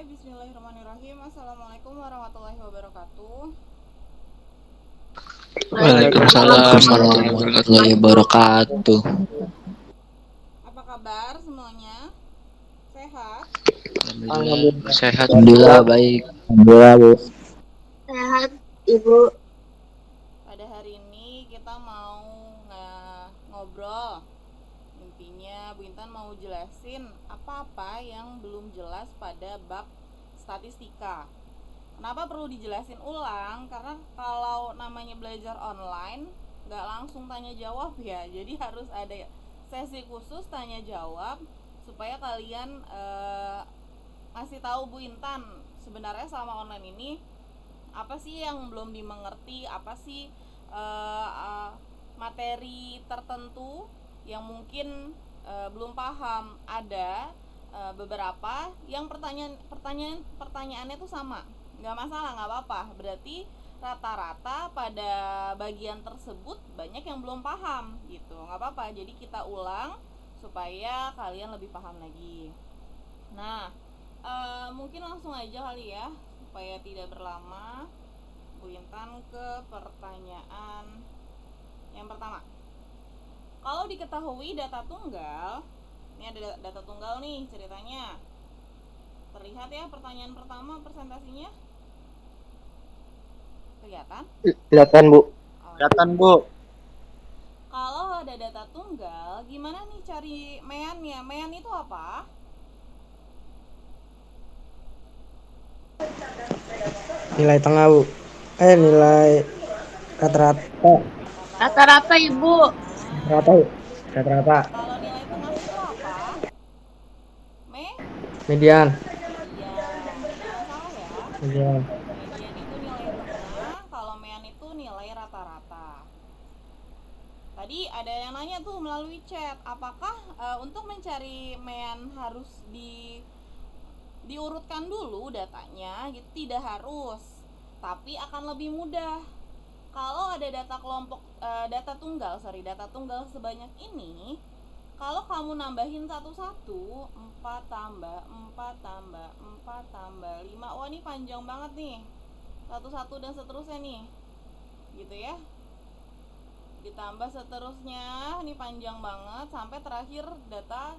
Bismillahirrahmanirrahim. Assalamualaikum warahmatullahi wabarakatuh. Waalaikumsalam warahmatullahi wabarakatuh. Apa kabar semuanya? Sehat? Alhamdulillah sehat. Alhamdulillah baik. Alhamdulillah, Bu. Sehat, Ibu. Pada hari ini kita mau ngobrol. Intinya Bu Intan mau jelasin apa-apa yang belum jelas pada bab statistika. Kenapa perlu dijelasin ulang? Karena kalau namanya belajar online nggak langsung tanya jawab ya, jadi harus ada sesi khusus tanya jawab supaya kalian ngasih tahu Bu Intan sebenarnya selama online ini apa sih yang belum dimengerti, apa sih materi tertentu yang mungkin belum paham. Ada beberapa yang pertanyaannya tuh sama, nggak masalah, nggak apa-apa, berarti rata-rata pada bagian tersebut banyak yang belum paham gitu, nggak apa-apa, jadi kita ulang supaya kalian lebih paham lagi. Nah, mungkin langsung aja kali ya supaya tidak berlama. Bu Intan ke pertanyaan yang pertama. Kalau diketahui data tunggal, ini ada data tunggal nih ceritanya. Terlihat ya pertanyaan pertama presentasinya? Kelihatan? Kelihatan, Bu. Kelihatan, Bu. Kalau ada data tunggal, gimana nih cari meannya? Mean itu apa? Nilai tengah, Bu. Nilai rata-rata. Rata-rata, Ibu. Rata-rata, Bu. Rata-rata. Kalau nilai tengah itu apa? Median. Median. Jangan salah ya. Median. Median itu nilai tengah, kalau mean itu nilai rata-rata. Tadi ada yang nanya tuh melalui chat, apakah untuk mencari mean harus diurutkan dulu datanya gitu? Tidak harus, tapi akan lebih mudah kalau ada data kelompok data tunggal sebanyak ini. Kalau kamu nambahin satu-satu, 4 tambah 4 tambah 4 tambah 5, wah ini panjang banget nih, satu-satu dan seterusnya nih, gitu ya. Ditambah seterusnya, ini panjang banget sampai terakhir data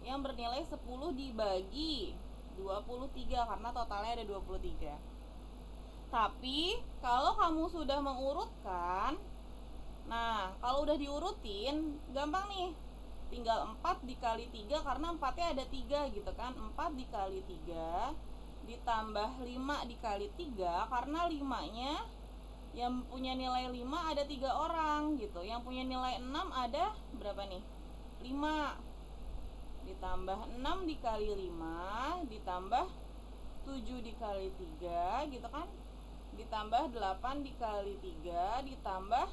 yang bernilai 10 dibagi 23, karena totalnya ada 23. Tapi kalau kamu sudah mengurutkan, nah kalau udah diurutin gampang nih, tinggal 4 dikali 3, karena 4-nya ada 3 gitu kan. 4 dikali 3 ditambah 5 dikali 3, karena 5-nya yang punya nilai 5 ada 3 orang gitu. Yang punya nilai 6 ada berapa nih? 5. Ditambah 6 dikali 5 ditambah 7 dikali 3 gitu kan. Ditambah 8 dikali 3 ditambah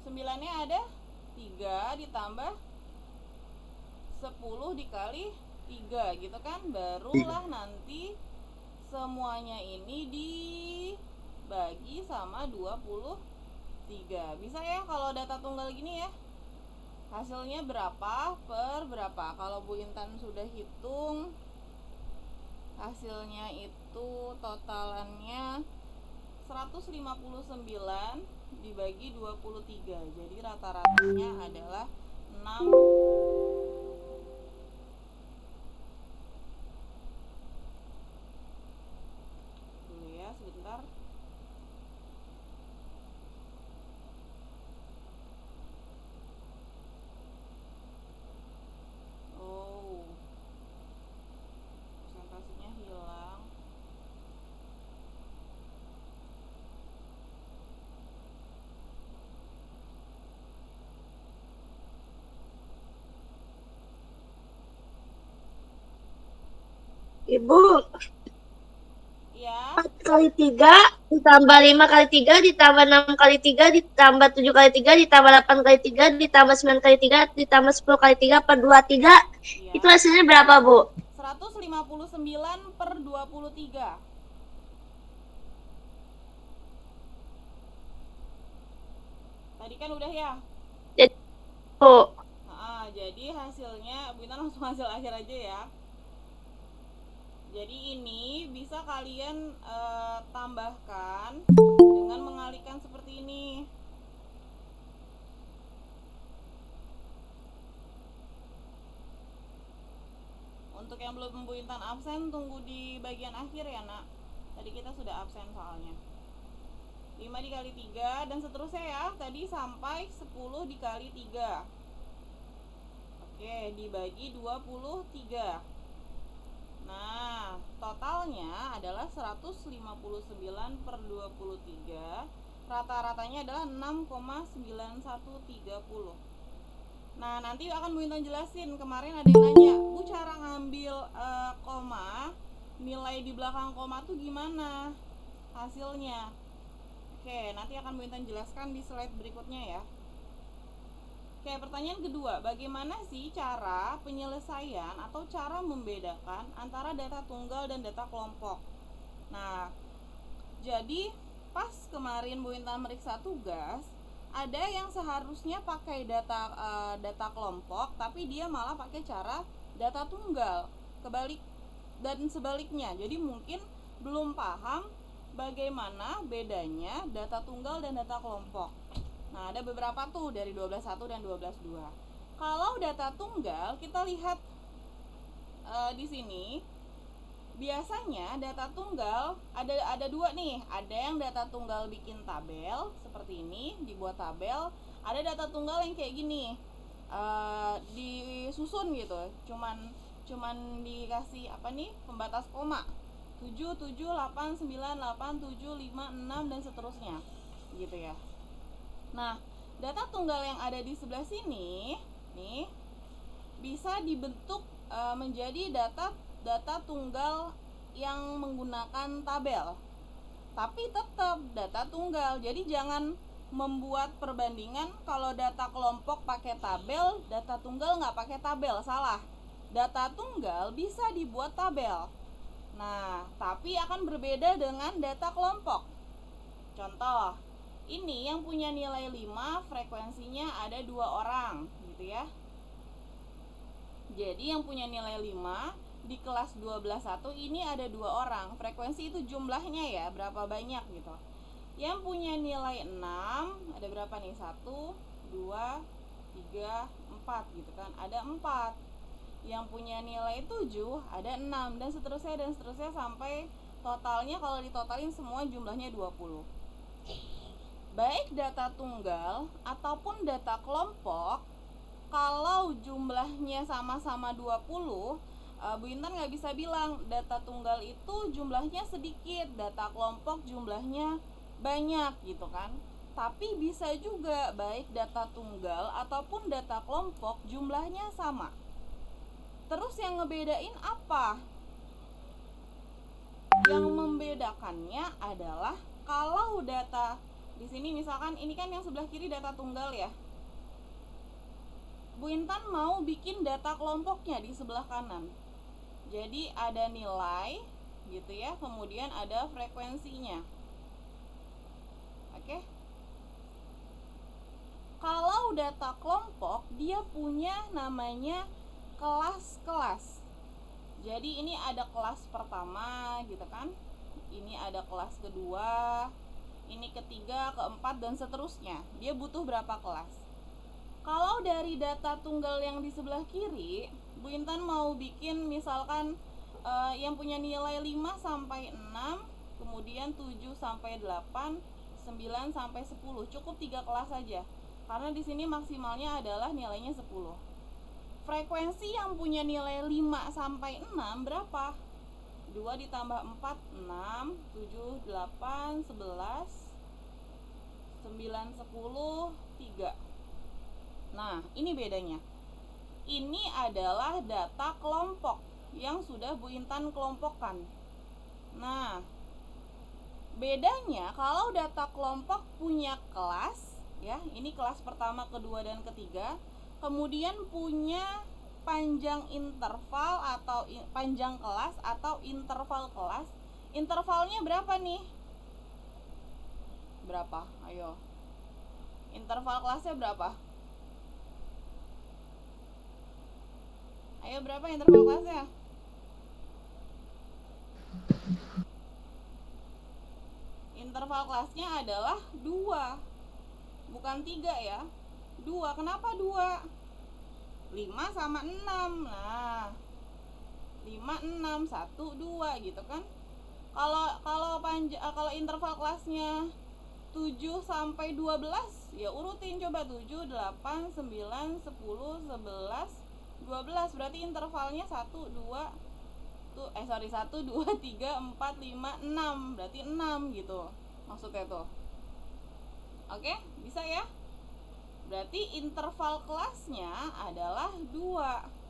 9-nya ada 3 ditambah 10 dikali 3 gitu kan. Barulah nanti semuanya ini dibagi sama 23. Bisa ya kalau data tunggal gini ya. Hasilnya berapa per berapa. Kalau Bu Intan sudah hitung, hasilnya itu totalannya 159 dibagi 23. Jadi rata-ratanya adalah 6. Dulu ya sebentar. Oh, presentasinya hilang. Ibu, Ya, 4 kali 3 ditambah 5 kali 3 ditambah 6 kali 3 ditambah 7 kali 3 ditambah 8 kali 3 ditambah 9 kali 3 ditambah 10 kali 3 per 23. Itu ya. hasilnya berapa, Bu? 159 per 23. Tadi kan udah ya. Jadi, Bu, Jadi hasilnya, Bu Intan langsung hasil akhir aja ya. Jadi ini bisa kalian tambahkan dengan mengalihkan seperti ini. Untuk yang belum Bu Intan absen, tunggu di bagian akhir ya nak. Tadi kita sudah absen soalnya. 5 dikali 3 dan seterusnya ya. Tadi sampai 10 dikali 3. Oke, dibagi 23. Nah, totalnya adalah 159 per 23. Rata-ratanya adalah 6,9130. Nah, nanti akan Bu Intan jelasin. Kemarin ada yang nanya, Bu, cara ngambil koma, nilai di belakang koma tuh gimana hasilnya? Oke, nanti akan Bu Intan jelaskan di slide berikutnya ya. Oke, pertanyaan kedua, bagaimana sih cara penyelesaian atau cara membedakan antara data tunggal dan data kelompok? Nah, jadi pas kemarin Bu Intan meriksa tugas, ada yang seharusnya pakai data kelompok, tapi dia malah pakai cara data tunggal, dan sebaliknya. Jadi mungkin belum paham bagaimana bedanya data tunggal dan data kelompok. Nah, ada beberapa tuh dari 12.1 dan 12.2. Kalau data tunggal, kita lihat di sini. Biasanya data tunggal ada dua nih. Ada yang data tunggal bikin tabel seperti ini, dibuat tabel. Ada data tunggal yang kayak gini, disusun gitu. Cuman dikasih apa nih, pembatas koma 7, 7, 8, 9, 8, 7, 5, 6 dan seterusnya gitu ya. Nah, data tunggal yang ada di sebelah sini nih bisa dibentuk menjadi data tunggal yang menggunakan tabel, tapi tetap data tunggal. Jadi jangan membuat perbandingan kalau data kelompok pakai tabel, data tunggal nggak pakai tabel, salah. Data tunggal bisa dibuat tabel, nah tapi akan berbeda dengan data kelompok. Contoh, ini yang punya nilai 5, frekuensinya ada 2 orang gitu ya. Jadi yang punya nilai 5 di kelas 12.1 ini ada 2 orang. Frekuensi itu jumlahnya ya, berapa banyak gitu. Yang punya nilai 6 ada berapa nih? 1, 2, 3, 4 gitu kan. Ada 4. Yang punya nilai 7 ada 6 dan seterusnya sampai totalnya, kalau ditotalin semua jumlahnya 20. Baik data tunggal ataupun data kelompok, kalau jumlahnya sama-sama 20, Bu Intan nggak bisa bilang data tunggal itu jumlahnya sedikit, data kelompok jumlahnya banyak gitu kan. Tapi bisa juga baik data tunggal ataupun data kelompok jumlahnya sama. Terus yang ngebedain apa? Yang membedakannya adalah kalau data di sini misalkan ini kan yang sebelah kiri data tunggal ya. Bu Intan mau bikin data kelompoknya di sebelah kanan. Jadi ada nilai gitu ya, kemudian ada frekuensinya. Oke. Kalau data kelompok, dia punya namanya kelas-kelas. Jadi ini ada kelas pertama gitu kan. Ini ada kelas kedua, ini ketiga, keempat dan seterusnya. Dia butuh berapa kelas? Kalau dari data tunggal yang di sebelah kiri, Bu Intan mau bikin misalkan yang punya nilai 5 sampai 6, kemudian 7 sampai 8, 9 sampai 10. Cukup 3 kelas saja. Karena di sini maksimalnya adalah nilainya 10. Frekuensi yang punya nilai 5 sampai 6 berapa? 2 ditambah 4, 6, 7, 8, 11, 9, 10, 3. Nah, ini bedanya. Ini adalah data kelompok yang sudah Bu Intan kelompokkan. Nah, bedanya kalau data kelompok punya kelas, ya, ini kelas pertama, kedua, dan ketiga, kemudian punya panjang interval atau panjang kelas atau interval kelas. Intervalnya berapa nih? Berapa? Ayo. Interval kelasnya berapa? Ayo, berapa interval kelasnya? Interval kelasnya adalah 2. Bukan 3 ya. 2. Kenapa 2? 5 sama 6. Nah, 5, 6, 1, 2 gitu kan. Kalau interval kelasnya 7 sampai 12, ya urutin coba 7, 8, 9, 10, 11, 12. Berarti intervalnya 1, 2 1, 2, 3, 4, 5, 6. Berarti 6 gitu maksudnya tuh. Oke, bisa ya? Berarti interval kelasnya adalah 2.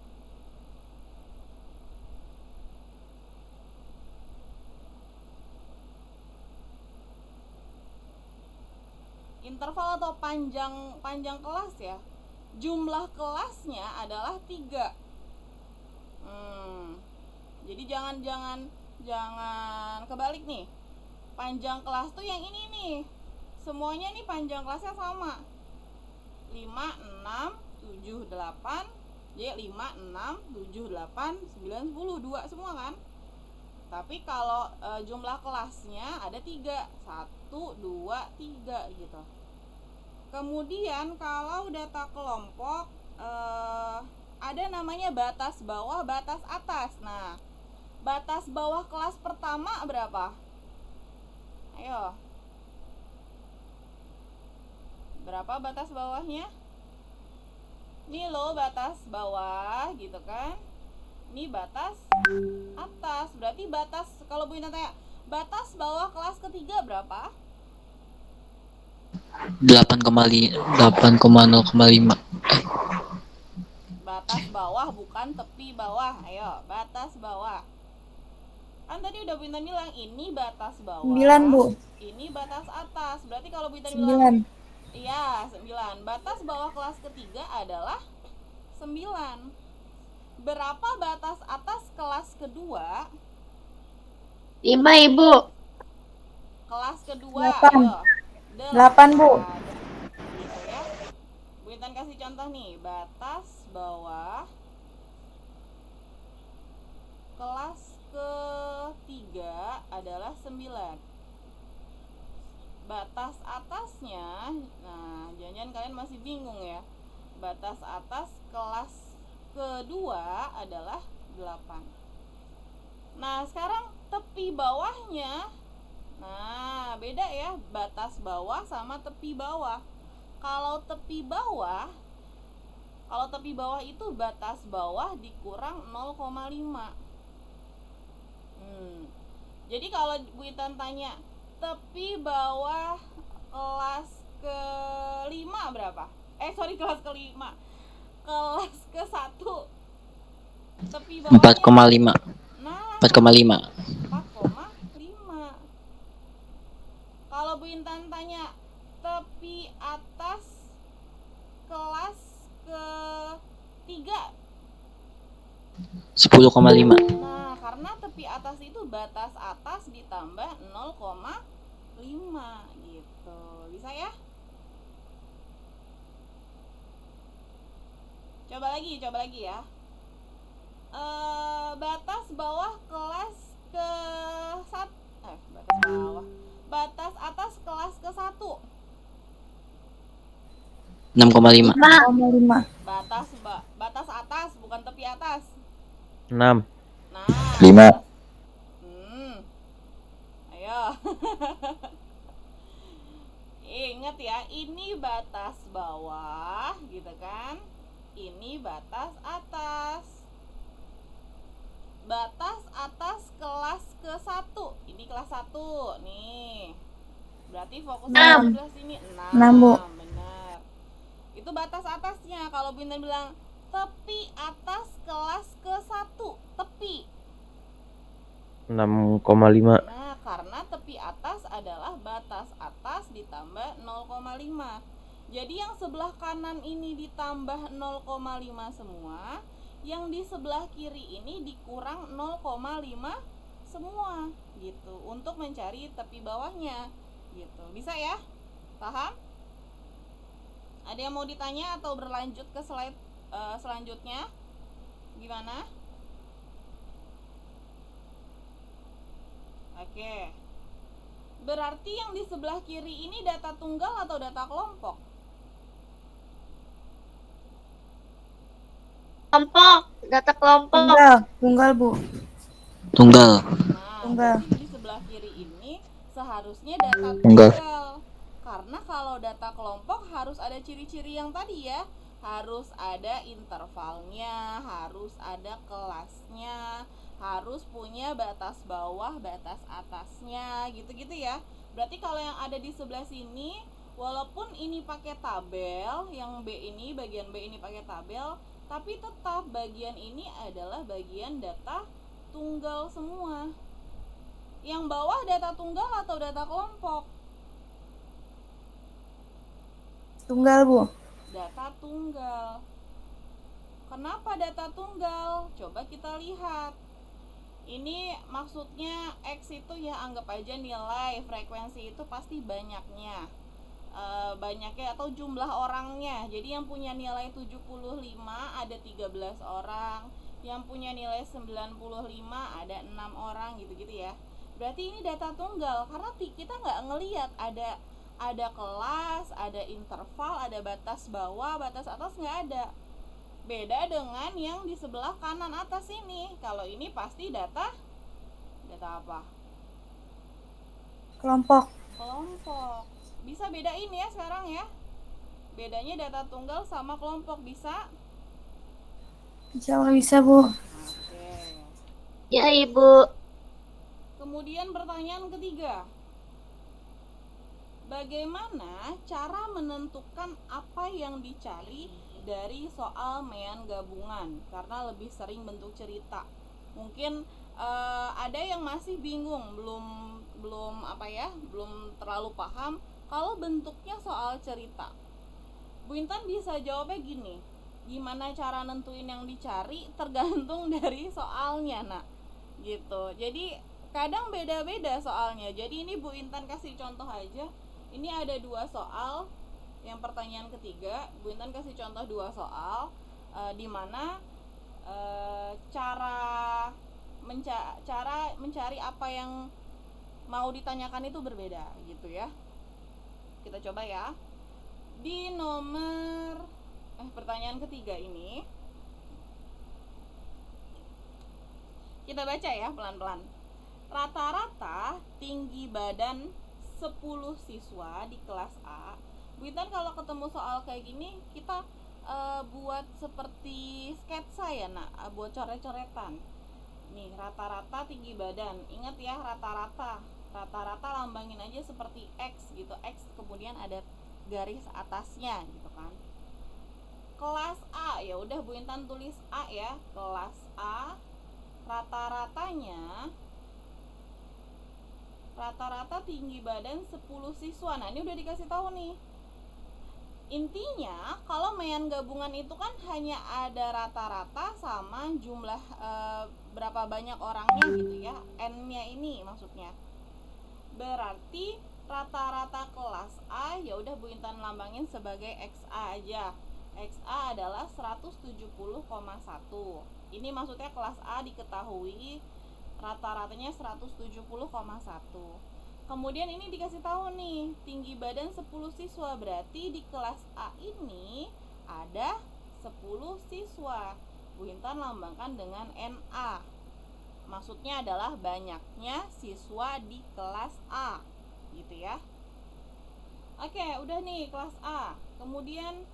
Interval atau panjang kelas ya. Jumlah kelasnya adalah 3. Jadi jangan kebalik nih. Panjang kelas tuh yang ini nih. Semuanya nih panjang kelasnya sama. 5, 6, 7, 8. Jadi 5, 6, 7, 8, 9, 10, 2 semua kan? Tapi kalau jumlah kelasnya ada 3. 1, 2, 3 gitu. Kemudian kalau data kelompok ada namanya batas bawah, batas atas. Nah, batas bawah kelas pertama berapa? Ayo. Berapa batas bawahnya? Ini loh batas bawah gitu kan. Ini batas atas. Berarti batas, kalau Bu Intan tanya, batas bawah kelas ketiga berapa? 8,0,5. Batas bawah bukan tepi bawah. Ayo, batas bawah. Kan tadi udah Bu Intan bilang ini batas bawah. 9, Bu. Ini batas atas. Berarti kalau Bu Intan 9. bilang iya, 9. Batas bawah kelas ketiga adalah 9. Berapa batas atas kelas kedua? 5, Ibu. Kelas kedua, 8. ayo. 8, Bu. Gitu ya. Bu Intan kasih contoh nih, batas bawah kelas ketiga adalah 9. Batas atasnya, nah jangan-jangan kalian masih bingung ya. Batas atas kelas kedua adalah 8. Nah, sekarang tepi bawahnya. Nah, beda ya batas bawah sama tepi bawah. Kalau tepi bawah itu batas bawah dikurang 0,5. Jadi kalau Bu Intan tanya tepi bawah kelas ke-5 berapa? Kelas ke-5. Kelas ke-1. Tepi bawahnya 4,5. Nah, 4,5. 4,5. Kalau Bu Intan tanya tepi atas kelas ke-3. 10,5. Nah, karena tepi atas itu batas atas ditambah 0,5 gitu. Bisa ya? Coba lagi ya. Batas bawah kelas ke-1. Batas atas kelas ke-1. 6,5. 5. Batas atas bukan tepi atas. 6. Nah, 5. Ayo. Ingat ya, ini batas bawah gitu kan. Ini batas atas. Batas atas kelas ke-1. Ini kelas 1 nih. Berarti fokusnya di sebelah sini 6. 6, Bu. Benar. Itu batas atasnya. Kalau Bu Intan bilang tepi atas kelas ke-1, tepi. 6,5. Nah, karena tepi atas adalah batas atas ditambah 0,5. Jadi yang sebelah kanan ini ditambah 0,5 semua, yang di sebelah kiri ini dikurang 0,5 semua gitu untuk mencari tepi bawahnya gitu. Bisa ya? Paham? Ada yang mau ditanya atau berlanjut ke slide selanjutnya? Gimana? Oke. Berarti yang di sebelah kiri ini data tunggal atau data kelompok? Kelompok, data kelompok. Tunggal. Tunggal, Bu. Tunggal. Nah, Tunggal. berarti di sebelah kiri ini seharusnya data Tunggal. tunggal. Karena kalau data kelompok harus ada ciri-ciri yang tadi ya. Harus ada intervalnya, harus ada kelasnya, harus punya batas bawah, batas atasnya, gitu-gitu ya. Berarti kalau yang ada di sebelah sini, walaupun ini pakai tabel, yang B ini, bagian B ini pakai tabel, tapi tetap bagian ini adalah bagian data tunggal semua. Yang bawah data tunggal atau data kelompok? Tunggal, Bu. Data tunggal. Kenapa data tunggal? Coba kita lihat. Ini maksudnya X itu ya anggap aja nilai, frekuensi itu pasti banyaknya. Banyaknya atau jumlah orangnya. Jadi yang punya nilai 75 ada 13 orang, yang punya nilai 95 ada 6 orang gitu-gitu ya. Berarti ini data tunggal karena kita nggak ngelihat ada kelas, ada interval, ada batas bawah, batas atas nggak ada. Beda dengan yang di sebelah kanan atas ini. Kalau ini pasti data apa? Kelompok. Kelompok. Bisa bedain ya sekarang ya. Bedanya data tunggal sama kelompok bisa? Insya Allah bisa, Bu. Oke. Ya, Ibu. Kemudian pertanyaan ketiga. Bagaimana cara menentukan apa yang dicari dari soal mean gabungan? Karena lebih sering bentuk cerita. Mungkin ada yang masih bingung, belum terlalu paham kalau bentuknya soal cerita. Bu Intan bisa jawabnya gini. Gimana cara nentuin yang dicari tergantung dari soalnya, nak. Gitu. Jadi kadang beda-beda soalnya. Jadi ini Bu Intan kasih contoh aja. Ini ada 2 soal. Yang pertanyaan ketiga, Bu Intan kasih contoh 2 soal di mana cara mencari apa yang mau ditanyakan itu berbeda gitu ya. Kita coba ya. Di nomor pertanyaan ketiga ini kita baca ya pelan-pelan. Rata-rata tinggi badan 10 siswa di kelas A. Bu Intan kalau ketemu soal kayak gini kita buat seperti sketsa ya nak, buat coret-coretan. Nih rata-rata tinggi badan. Ingat ya rata-rata. Rata-rata lambangin aja seperti X gitu. X kemudian ada garis atasnya gitu kan. Kelas A ya udah Bu Intan tulis A ya. Kelas A rata-rata tinggi badan 10 siswa. Nah, ini udah dikasih tahu nih. Intinya, kalau mean gabungan itu kan hanya ada rata-rata sama jumlah berapa banyak orangnya gitu ya. N-nya ini maksudnya. Berarti rata-rata kelas A ya udah Bu Intan lambangin sebagai XA aja. XA adalah 170,1. Ini maksudnya kelas A diketahui rata-ratanya 170,1. Kemudian ini dikasih tahu nih, tinggi badan 10 siswa, berarti di kelas A ini ada 10 siswa. Bu Intan lambangkan dengan NA. Maksudnya adalah banyaknya siswa di kelas A. Gitu ya. Oke, udah nih kelas A. Kemudian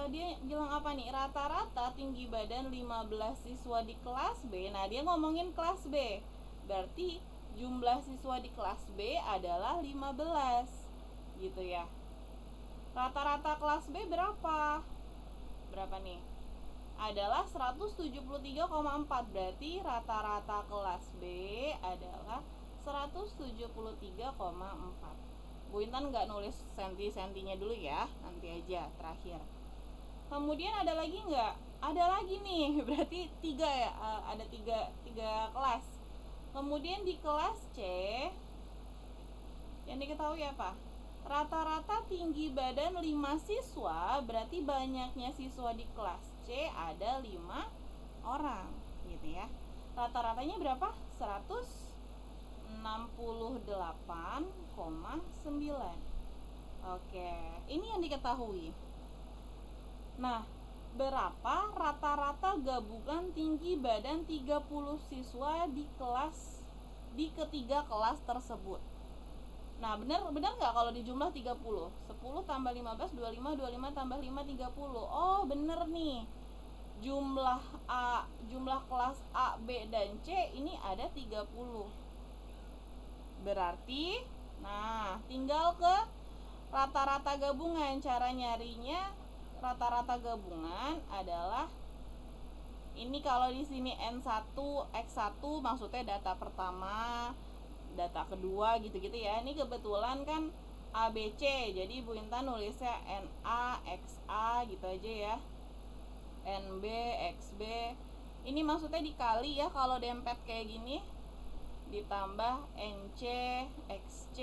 dia bilang apa nih, rata-rata tinggi badan 15 siswa di kelas B. Nah dia ngomongin kelas B, berarti jumlah siswa di kelas B adalah 15 gitu ya. Rata-rata kelas B berapa nih, adalah 173,4. berarti rata-rata kelas B adalah 173,4. Bu Intan nggak nulis senti-sentinya dulu ya, nanti aja terakhir. Kemudian ada lagi nggak? Ada lagi nih, berarti 3 ya, ada 3 kelas. Kemudian di kelas C yang diketahui apa? Rata-rata tinggi badan 5 siswa, berarti banyaknya siswa di kelas C ada 5 orang gitu ya. Rata-ratanya berapa? 106. 68,9. Oke, ini yang diketahui. Nah, berapa rata-rata gabungan tinggi badan 30 siswa di ketiga kelas tersebut? Nah, benar nggak kalau di jumlah 30? 10 tambah 15, 25, 25 tambah 5, 30. Oh, bener nih. Jumlah kelas A, B, dan C ini ada 30. Berarti, nah, tinggal ke rata-rata gabungan. Cara nyarinya rata-rata gabungan adalah ini, kalau di sini N1, X1 maksudnya data pertama, data kedua gitu-gitu ya. Ini kebetulan kan ABC, jadi Bu Intan nulisnya NA, XA gitu aja ya. NB, XB. Ini maksudnya dikali ya kalau dempet kayak gini. Ditambah NC, XC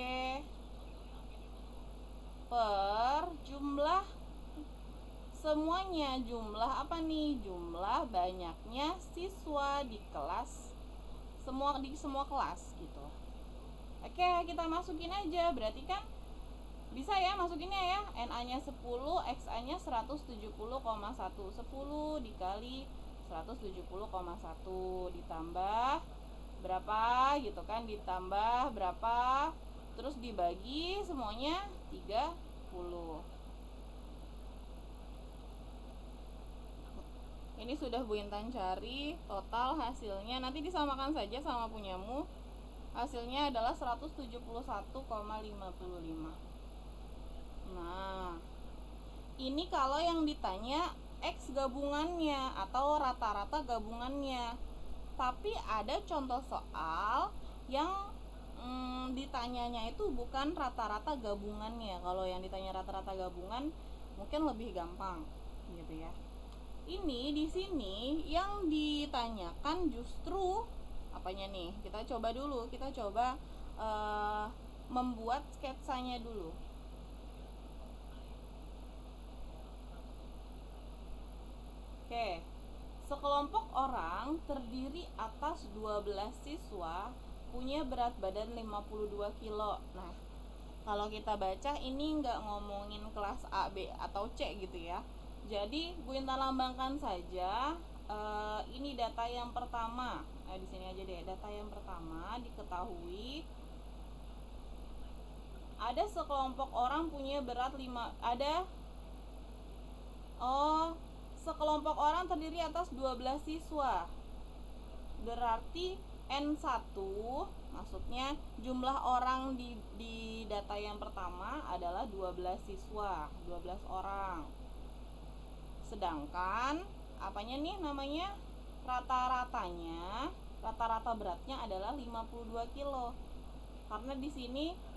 per jumlah semuanya. Jumlah apa nih? Jumlah banyaknya siswa di kelas, di semua kelas gitu. Oke, kita masukin aja. Berarti kan bisa ya masukinnya ya. NA-nya 10, XA-nya 170,1. 10 dikali 170,1 ditambah berapa gitu kan, ditambah berapa, terus dibagi semuanya 30. Ini sudah Bu Intan cari total hasilnya, nanti disamakan saja sama punyamu. Hasilnya adalah 171,55. Nah, ini kalau yang ditanya X gabungannya atau rata-rata gabungannya. Tapi ada contoh soal yang ditanyanya itu bukan rata-rata gabungannya. Kalau yang ditanya rata-rata gabungan mungkin lebih gampang gitu ya. Ini di sini yang ditanyakan justru apanya nih? Kita coba dulu, membuat sketsanya dulu. Oke. Sekelompok orang terdiri atas 12 siswa, punya berat badan 52 kilo. Nah, kalau kita baca ini nggak ngomongin kelas A, B, atau C gitu ya. Jadi Bu Intan lambangkan saja. Ini data yang pertama. Nah, di sini aja deh. Data yang pertama diketahui ada sekelompok orang punya berat 5. Sekelompok orang terdiri atas 12 siswa. Berarti N1 maksudnya jumlah orang di data yang pertama adalah 12 siswa, 12 orang. Sedangkan apanya nih namanya? Rata-ratanya, rata-rata beratnya adalah 52 kilo. Karena di sini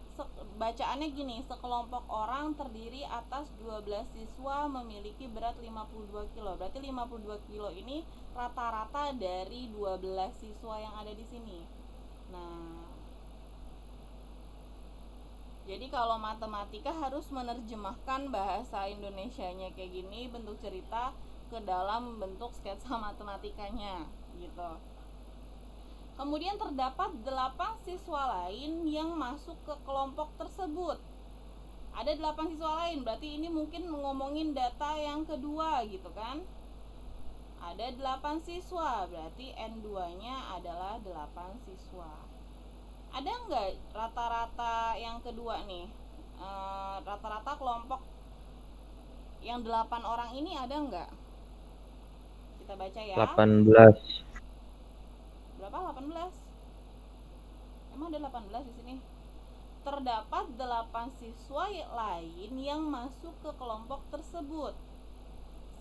bacaannya gini, sekelompok orang terdiri atas 12 siswa memiliki berat 52 kilo. Berarti 52 kilo ini rata-rata dari 12 siswa yang ada di sini. Nah, jadi kalau matematika harus menerjemahkan bahasa Indonesianya kayak gini, bentuk cerita ke dalam bentuk sketsa matematikanya gitu. Kemudian terdapat 8 siswa lain yang masuk ke kelompok tersebut. Ada 8 siswa lain, berarti ini mungkin ngomongin data yang kedua gitu kan. Ada 8 siswa, berarti N2-nya adalah 8 siswa. Ada nggak rata-rata yang kedua nih? Rata-rata kelompok yang 8 orang ini ada nggak? Kita baca ya. 18. Berapa? 18. Emang ada 18 di sini? Terdapat 8 siswa lain yang masuk ke kelompok tersebut,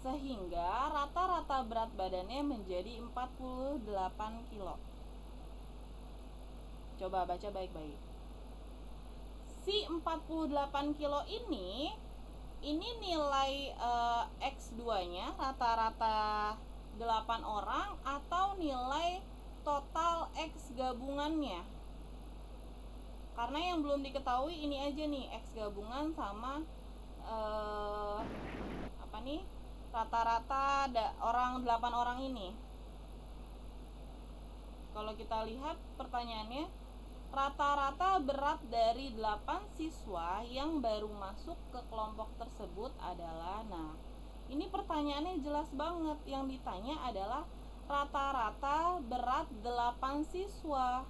sehingga rata-rata berat badannya menjadi 48 kilo. Coba baca baik-baik. Si 48 kilo ini nilai X2-nya rata-rata 8 orang atau nilai total X gabungannya. Karena yang belum diketahui ini aja nih, X gabungan sama rata-rata orang 8 orang ini. Kalau kita lihat pertanyaannya, Rata-rata berat dari 8 siswa yang baru masuk ke kelompok tersebut adalah, nah ini pertanyaannya jelas banget. Yang ditanya adalah rata-rata berat 8 siswa.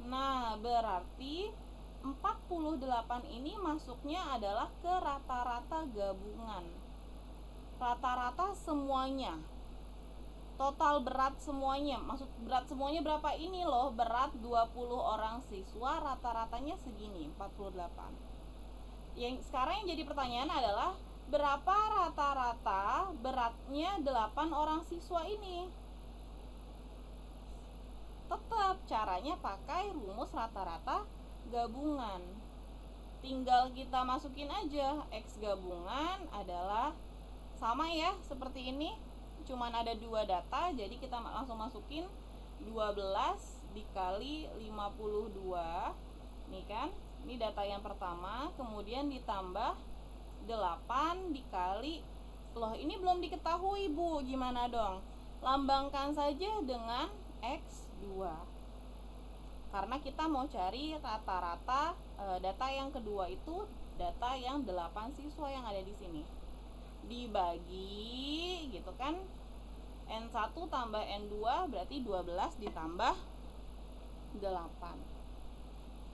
Nah, berarti 48 ini masuknya adalah ke rata-rata gabungan. Rata-rata semuanya. Total berat semuanya. Maksud berat semuanya berapa ini loh? Berat 20 orang siswa, rata-ratanya segini, 48. Yang sekarang yang jadi pertanyaan adalah berapa rata-rata beratnya 8 orang siswa ini? Tetap caranya pakai rumus rata-rata gabungan. Tinggal kita masukin aja. X gabungan adalah sama ya, seperti ini. Cuman ada 2 data, jadi kita langsung masukin 12 dikali 52. Nih kan, ini data yang pertama. Kemudian ditambah 8 dikali, loh ini belum diketahui Bu, gimana dong? Lambangkan saja dengan X2, karena kita mau cari rata-rata. Data yang kedua itu data yang 8 siswa yang ada di sini, dibagi gitu kan, N1 tambah N2 berarti 12 ditambah 8.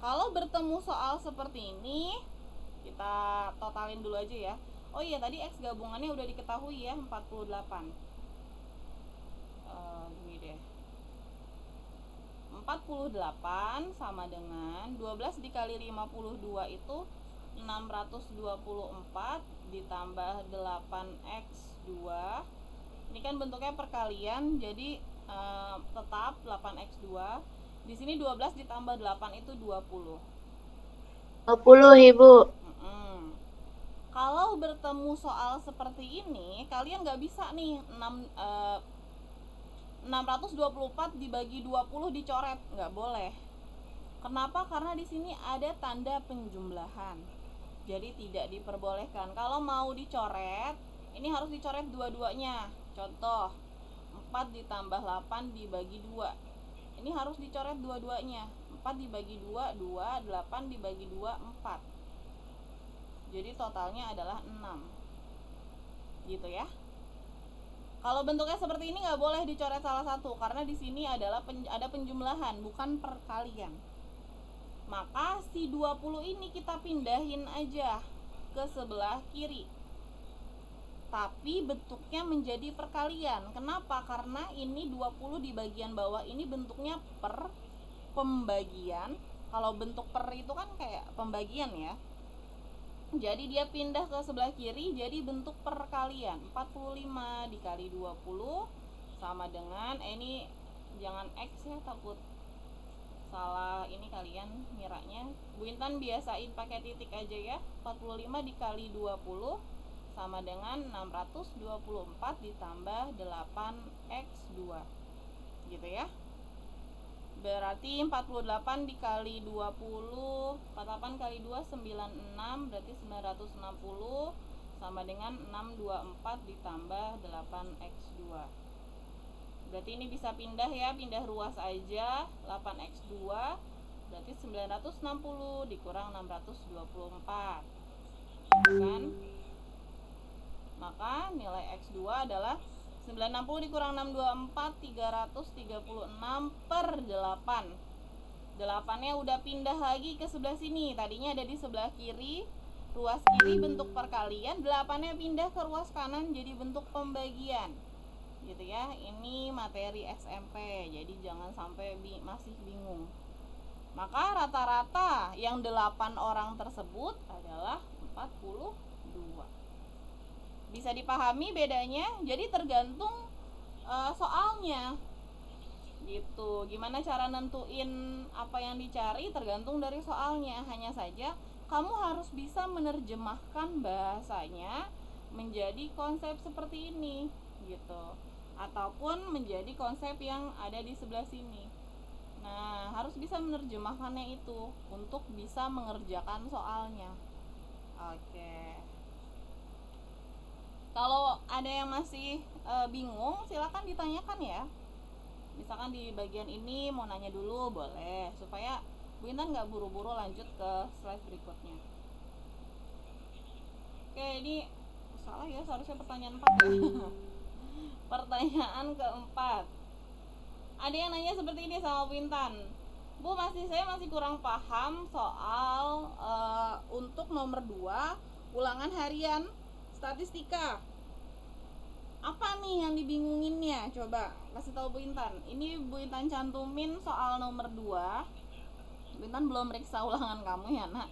Kalau bertemu soal seperti ini, kita totalin dulu aja ya. Oh iya, tadi X gabungannya udah diketahui ya, 48. Gini deh, 48 sama dengan 12 dikali 52 itu 624 ditambah 8x2. Ini kan bentuknya perkalian, jadi tetap 8x2. Di sini 12 ditambah 8 itu 20. 20 Ibu. Kalau bertemu soal seperti ini, kalian nggak bisa nih 624 dibagi 20 dicoret, nggak boleh. Kenapa? Karena di sini ada tanda penjumlahan, jadi tidak diperbolehkan. Kalau mau dicoret, ini harus dicoret dua-duanya. Contoh, 4 ditambah 8 dibagi 2, ini harus dicoret dua-duanya. 4 dibagi 2, 2, 8 dibagi 2, 4. Jadi totalnya adalah 6. Gitu ya. Kalau bentuknya seperti ini nggak boleh dicoret salah satu, karena di sini adalah ada penjumlahan, bukan perkalian. Maka si 20 ini kita pindahin aja ke sebelah kiri, tapi bentuknya menjadi perkalian. Kenapa? Karena ini 20 di bagian bawah ini bentuknya per pembagian. Kalau bentuk per itu kan kayak pembagian ya, jadi dia pindah ke sebelah kiri, jadi bentuk perkalian. 45 dikali 20 sama dengan, ini jangan X ya, takut salah ini kalian ngiranya. Bu Intan biasain pakai titik aja ya. 45 dikali 20 sama dengan 624 ditambah 8x2, gitu ya. Berarti 48 dikali 20, 48 kali 2 96, berarti 960 sama dengan 624 ditambah 8x2. Berarti ini bisa pindah ya, pindah ruas aja. 8x2 berarti 960 dikurang 624, kan? Maka nilai x2 adalah 960 dikurang 624, 336 per 8. 8-nya udah pindah lagi ke sebelah sini. Tadinya ada di sebelah kiri, ruas kiri bentuk perkalian, 8-nya pindah ke ruas kanan jadi bentuk pembagian. Gitu ya. Ini materi SMP, jadi jangan sampai masih bingung. Maka rata-rata yang 8 orang tersebut adalah 42. Bisa dipahami bedanya? Jadi tergantung soalnya gitu. Gimana cara nentuin apa yang dicari tergantung dari soalnya. Hanya saja kamu harus bisa menerjemahkan bahasanya menjadi konsep seperti ini gitu, ataupun menjadi konsep yang ada di sebelah sini. Nah, harus bisa menerjemahkannya itu untuk bisa mengerjakan soalnya. Oke. Kalau ada yang masih bingung, silakan ditanyakan ya. Misalkan di bagian ini mau nanya dulu boleh, supaya Bu Intan nggak buru-buru lanjut ke slide berikutnya. Oke, ini salah ya, seharusnya pertanyaan 4 ya. Pertanyaan keempat, ada yang nanya seperti ini sama Bu Intan. Bu, saya masih kurang paham soal untuk nomor 2 ulangan harian statistika. Apa nih yang dibingunginnya? Coba kasih tahu Bu Intan. Ini Bu Intan cantumin soal nomor 2. Bu Intan belum meriksa ulangan kamu ya, Nak.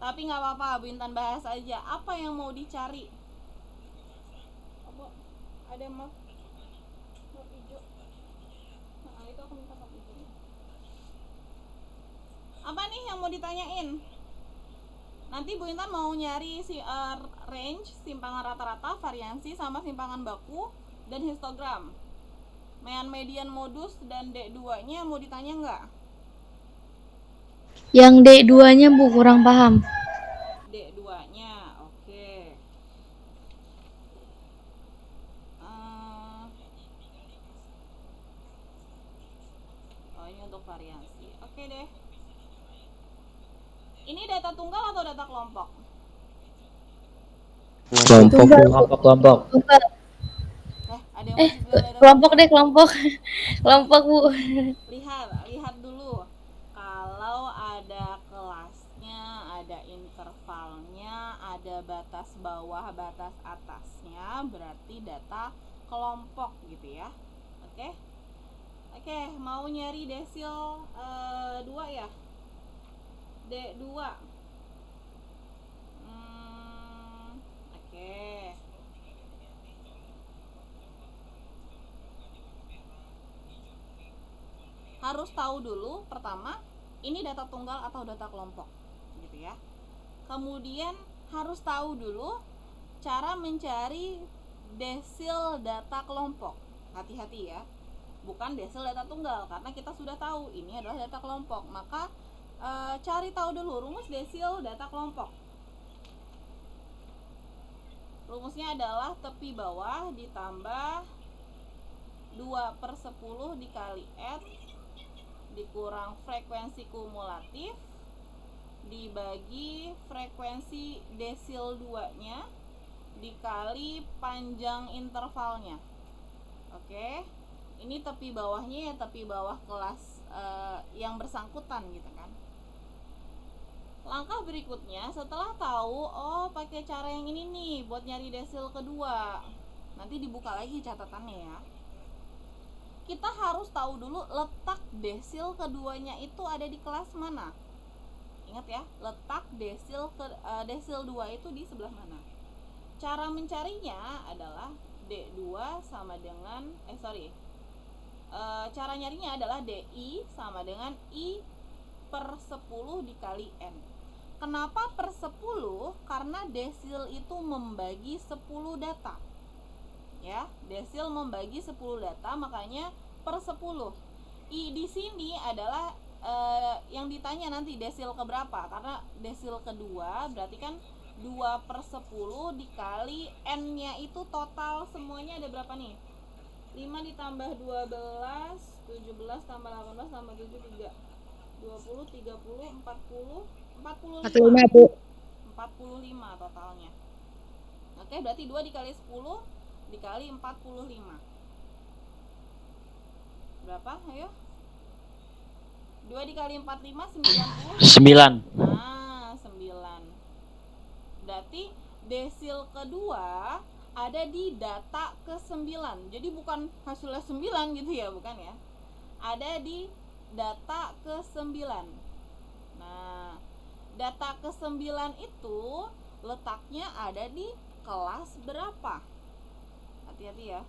Tapi nggak apa-apa, Bu Intan bahas aja. Apa yang mau dicari? Ada map hijau. Nah, itu aku minta map hijau. Apa nih yang mau ditanyain? Nanti Bu Intan mau nyari range, simpangan rata-rata, variansi, sama simpangan baku, dan histogram. Median modus dan D2-nya mau ditanya nggak? Yang D2-nya Bu kurang paham. D2-nya, oke. Oh, ini untuk variansi. Oke deh. Ini data tunggal atau data kelompok? Kelompok. Ada yang masih bilang data Kelompok deh, kelompok. Kelompok Bu. lihat dulu. Kalau ada kelasnya, ada intervalnya, ada batas bawah, batas atasnya, berarti data kelompok gitu ya. Oke, mau nyari desil 2 ya? D2. Oke. Harus tahu dulu pertama, ini data tunggal atau data kelompok gitu ya. Kemudian harus tahu dulu cara mencari desil data kelompok. Hati-hati ya. Bukan desil data tunggal, karena kita sudah tahu ini adalah data kelompok. Maka cari tahu dulu rumus desil data kelompok. Rumusnya adalah tepi bawah ditambah 2/10 dikali N dikurang frekuensi kumulatif dibagi frekuensi desil 2-nya dikali panjang intervalnya. Oke, ini tepi bawahnya ya, tepi bawah kelas yang bersangkutan gitu kan. Langkah berikutnya setelah tahu, oh pakai cara yang ini nih buat nyari desil kedua, nanti dibuka lagi catatannya ya. Kita harus tahu dulu letak desil keduanya itu ada di kelas mana. Ingat ya, letak desil 2 itu di sebelah mana. Cara mencarinya adalah D2 sama dengan cara nyarinya adalah DI sama dengan I/10 dikali N. Kenapa per 10? Karena desil itu membagi 10 data. Ya, desil membagi 10 data, makanya per 10. I di sini adalah yang ditanya nanti desil keberapa, karena desil kedua berarti kan 2/10 dikali N-nya itu total semuanya ada berapa nih? 5 ditambah 12, 17 tambah 18 tambah 7, 3 20, 30, 40, 45 Bu. 45 totalnya. Oke, berarti 2 dikali 10 dikali 45 berapa? Ayo, 2 dikali 45 90. 9. Nah, 9. Berarti desil kedua ada di data ke-9. Jadi bukan hasilnya 9 gitu ya, bukan ya. Ada di data ke-9. Nah, data ke-9 itu letaknya ada di kelas berapa? Hati-hati ya.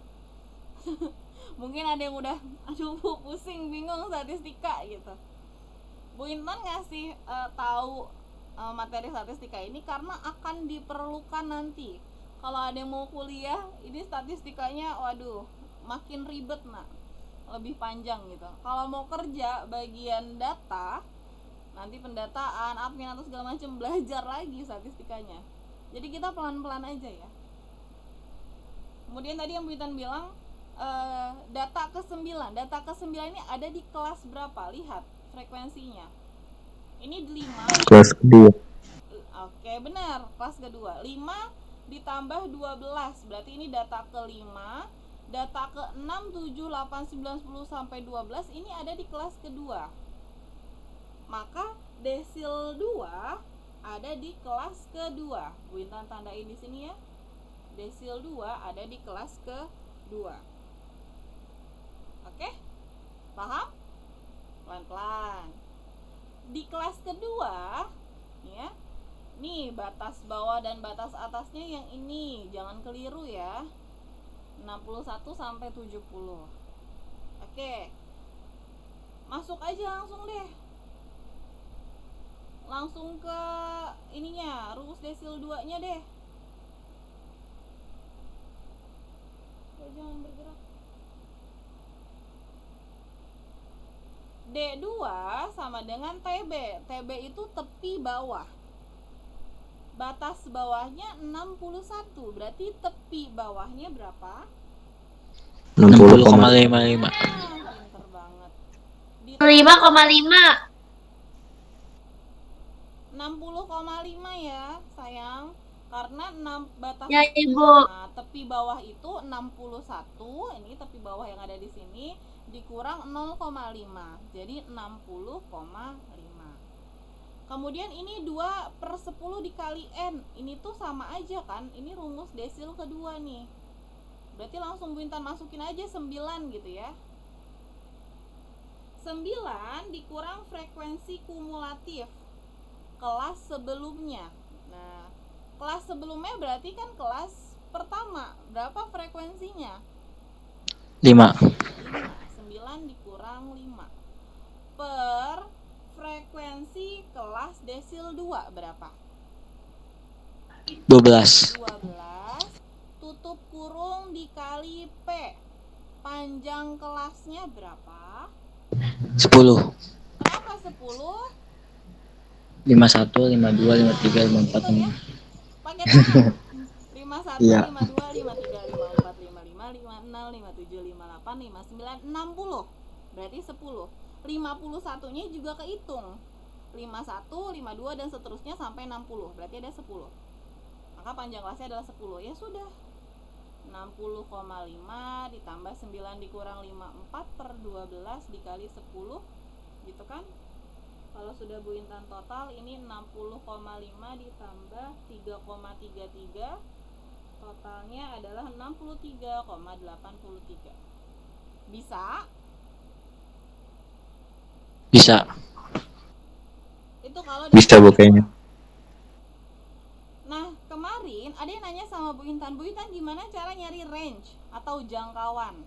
Mungkin ada yang udah pusing, bingung statistika gitu. Bu Intan ngasih tahu materi statistika ini karena akan diperlukan nanti. Kalau ada yang mau kuliah, ini statistikanya waduh, makin ribet nak, lebih panjang gitu. Kalau mau kerja bagian data, nanti pendataan, admin atau segala macam, belajar lagi statistikanya. Jadi kita pelan-pelan aja ya. Kemudian tadi yang Bu Intan bilang data ke-9 9. Data ke-9 ini ada di kelas berapa? Lihat frekuensinya. Ini 5. Kelas kedua. Oke, benar. Kelas kedua. 5 ditambah 12. Berarti ini data ke-5. Data ke-6, 7, 8, 9, 10 sampai 12 ini ada di kelas kedua. Maka desil 2 ada di kelas kedua. Bu Intan tandain di sini ya. Desil 2 ada di kelas kedua. Oke? Paham? Pelan-pelan. Di kelas kedua, ya. Nih, batas bawah dan batas atasnya yang ini, jangan keliru ya. 61 sampai 70. Oke. Masuk aja langsung deh. Langsung ke ininya, rumus desil 2-nya deh. Jangan bergerak. D2 sama dengan TB. TB itu tepi bawah. Batas bawahnya 61. Berarti tepi bawahnya berapa? 60,55. Pinter banget. 5,5. 60,5 ya, sayang. Karena 6 batas Ya, Ibu. Nah, tepi bawah itu 61. Ini tepi bawah yang ada di sini dikurang 0,5. Jadi 60,5. Kemudian ini 2/10 dikali N. Ini tuh sama aja kan? Ini rumus desil kedua nih. Berarti langsung Bu Intan masukin aja 9 gitu ya. 9 dikurang frekuensi kumulatif kelas sebelumnya. Nah, kelas sebelumnya berarti kan kelas pertama. Berapa frekuensinya? 5. 5. 9 dikurang 5 per frekuensi kelas desil 2 berapa? 12. 12 tutup kurung dikali P. Panjang kelasnya berapa? 10. Kenapa 10? 51, 52, 53, 54, Hitung ya. Pakai tangan. 51, Iya. 52, 53, 54, 55, 56, 57, 58, 59, 60. Berarti 10. 51-nya juga kehitung. 51, 52 dan seterusnya sampai 60. Berarti ada 10. Maka panjang kelasnya adalah 10. Ya sudah. 60,5 ditambah 9 dikurang 5, 4 per 12 dikali 10. Gitu kan? Kalau sudah Bu Intan total, ini 60,5 ditambah 3,33. Totalnya adalah 63,83. Bisa? Bisa. Itu kalau Bisa, dari Bu, siswa. kayaknya. Nah, kemarin ada yang nanya sama Bu Intan gimana cara nyari range atau jangkauan?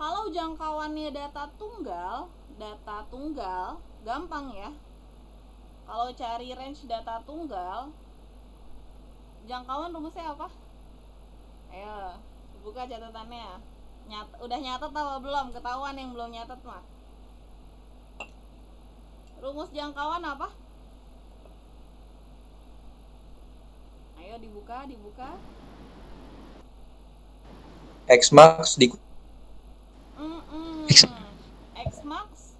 Kalau jangkauannya data tunggal gampang ya. Kalau cari range data tunggal, jangkauan rumusnya apa? Ayo, buka catatannya. Udah nyatet atau belum? Ketahuan yang belum nyatet mah. Rumus jangkauan apa? Ayo dibuka. X max di X max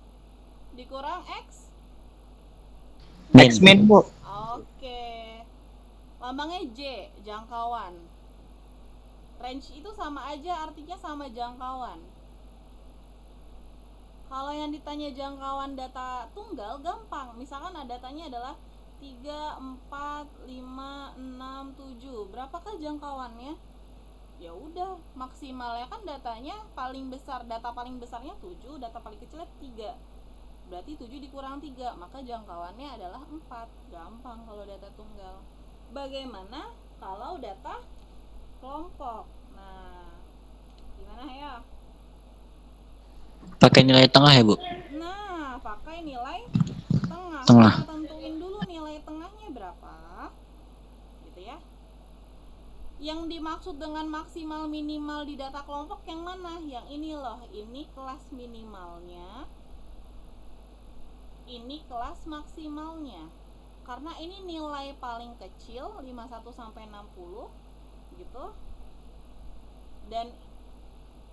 dikurang X X min, Bu. Oke. Lambangnya J, jangkauan. Range itu sama aja, artinya sama jangkauan. Kalau yang ditanya jangkauan data tunggal gampang. Misalkan datanya adalah 3, 4, 5, 6, 7. Berapakah jangkauannya? Ya udah, maksimalnya kan datanya paling besar. Data paling besarnya 7, data paling kecilnya 3. Berarti 7 dikurang 3, maka jangkauannya adalah 4. Gampang kalau data tunggal. Bagaimana kalau data kelompok? Nah, gimana ya? Pakai nilai tengah ya, Bu? Nah, pakai nilai tengah. Tengah. Kita tentuin dulu nilai tengahnya berapa. Gitu ya. Yang dimaksud dengan maksimal minimal di data kelompok yang mana? Yang ini loh, ini kelas minimalnya. Ini kelas maksimalnya. Karena ini nilai paling kecil 51 sampai 60 gitu. Dan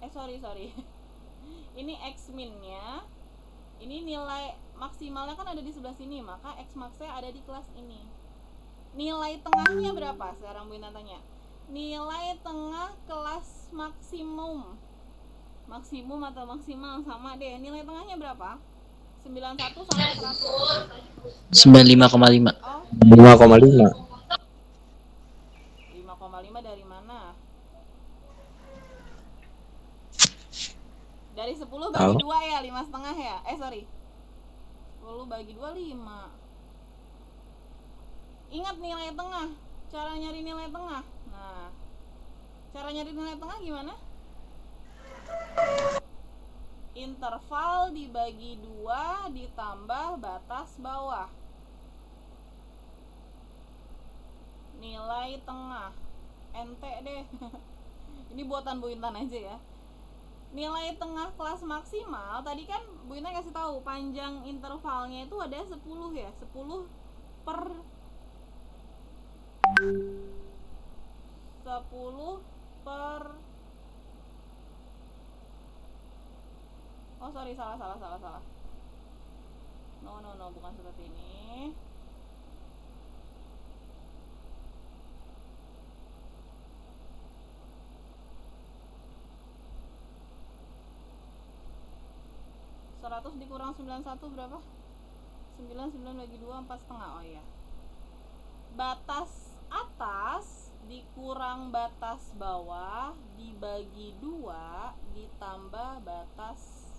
sorry. Ini X min-nya, ini nilai maksimalnya kan ada di sebelah sini, maka X max-nya ada di kelas ini. Nilai tengahnya berapa? Sekarang Bu Intan tanya. Nilai tengah kelas maksimum. Maksimum atau maksimal sama deh. Nilai tengahnya berapa? 91 sampai 100. 95,5. Oh, 5,5. 5,5 dari mana? Dari 10 bagi 2 ya, 5,5 ya? Sorry. 10 bagi 2, 5. Ingat nilai tengah. Cara nyari nilai tengah. Nah, cara nyari nilai tengah gimana? Interval dibagi 2 ditambah batas bawah. Nilai tengah. Ente deh. Ini buatan Bu Intan aja ya. Nilai tengah kelas maksimal tadi kan Bu Intan kasih tahu panjang intervalnya itu ada 10 ya. 10 per 10 per Oh sorry, salah. No, bukan seperti ini. Dikurang 91 berapa? 9 bagi 2, 4,5. Oh iya. Batas atas dikurang batas bawah dibagi 2 ditambah batas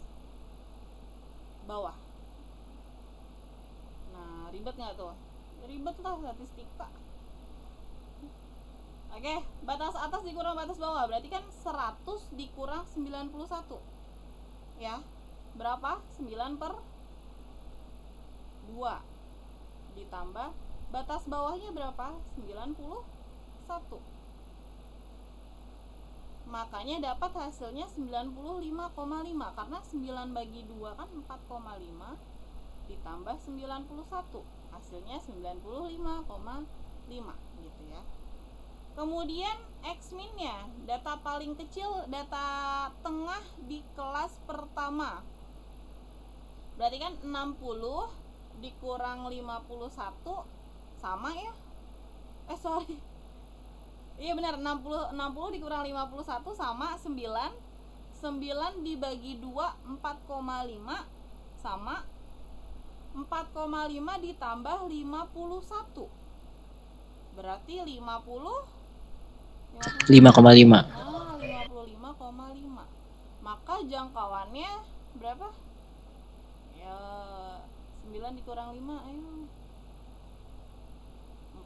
bawah. Nah, ribet nggak tuh? Ribet lah statistika. Oke, batas atas dikurang batas bawah berarti kan 100 dikurang 91. Ya. Berapa? 9 per 2 ditambah batas bawahnya berapa? 91. Makanya dapat hasilnya 95,5 karena 9 bagi 2 kan 4,5 ditambah 91. Hasilnya 95,5 gitu ya. Kemudian X min-nya, data paling kecil, data tengah di kelas pertama. Berarti kan 60 dikurang 51 sama ya? Sorry. Iya benar, 60 dikurang 51 sama 9. 9 dibagi 2 4,5 sama 4,5 ditambah 51. Berarti 5,5. 55,5. Maka jangkauannya berapa? Ya 9 dikurang 5 ayo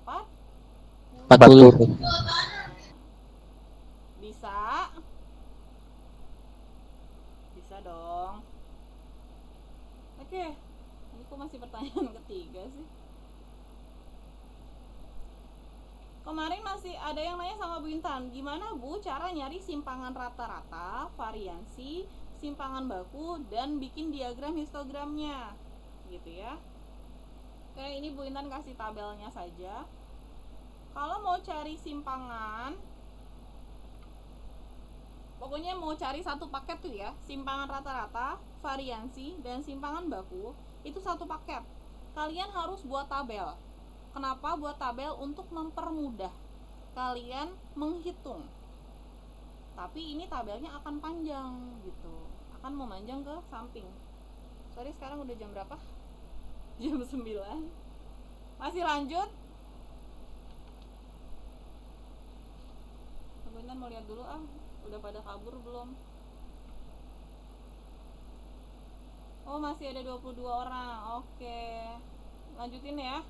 40. Bisa dong. Oke, ini kok masih pertanyaan ketiga sih. Kemarin masih ada yang nanya sama Bu Intan, gimana Bu cara nyari simpangan rata-rata, variansi, simpangan baku, dan bikin diagram histogramnya gitu ya. Oke, ini Bu Intan kasih tabelnya saja. Kalau mau cari simpangan, pokoknya mau cari satu paket tuh ya, simpangan rata-rata, variansi, dan simpangan baku, itu satu paket. Kalian harus buat tabel. Kenapa buat tabel? Untuk mempermudah kalian menghitung. Tapi ini tabelnya akan panjang gitu, akan memanjang ke samping. Sorry, sekarang udah jam berapa? Jam 9. Masih lanjut? Sebentar mau lihat dulu udah pada kabur belum? Oh, masih ada 22 orang. Oke. Lanjutin ya.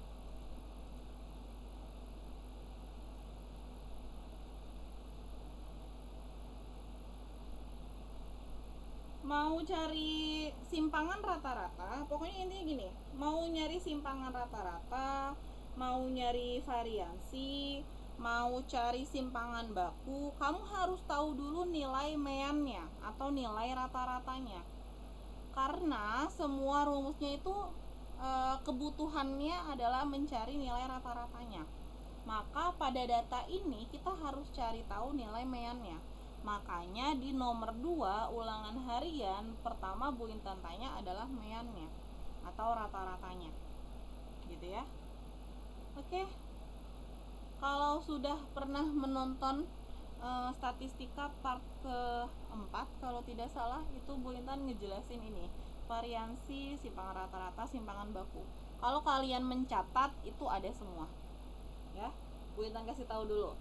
Mau cari simpangan rata-rata, pokoknya intinya gini, mau nyari simpangan rata-rata, mau nyari variansi, mau cari simpangan baku, kamu harus tahu dulu nilai meannya atau nilai rata-ratanya. Karena semua rumusnya itu kebutuhannya adalah mencari nilai rata-ratanya. Maka pada data ini kita harus cari tahu nilai meannya. Makanya di nomor 2 ulangan harian pertama Bu Intan tanya adalah meannya atau rata-ratanya. Gitu ya. Oke. Kalau sudah pernah menonton statistika part keempat kalau tidak salah, itu Bu Intan ngejelasin ini variansi simpangan rata-rata, simpangan baku. Kalau kalian mencatat itu ada semua ya. Bu Intan kasih tahu dulu,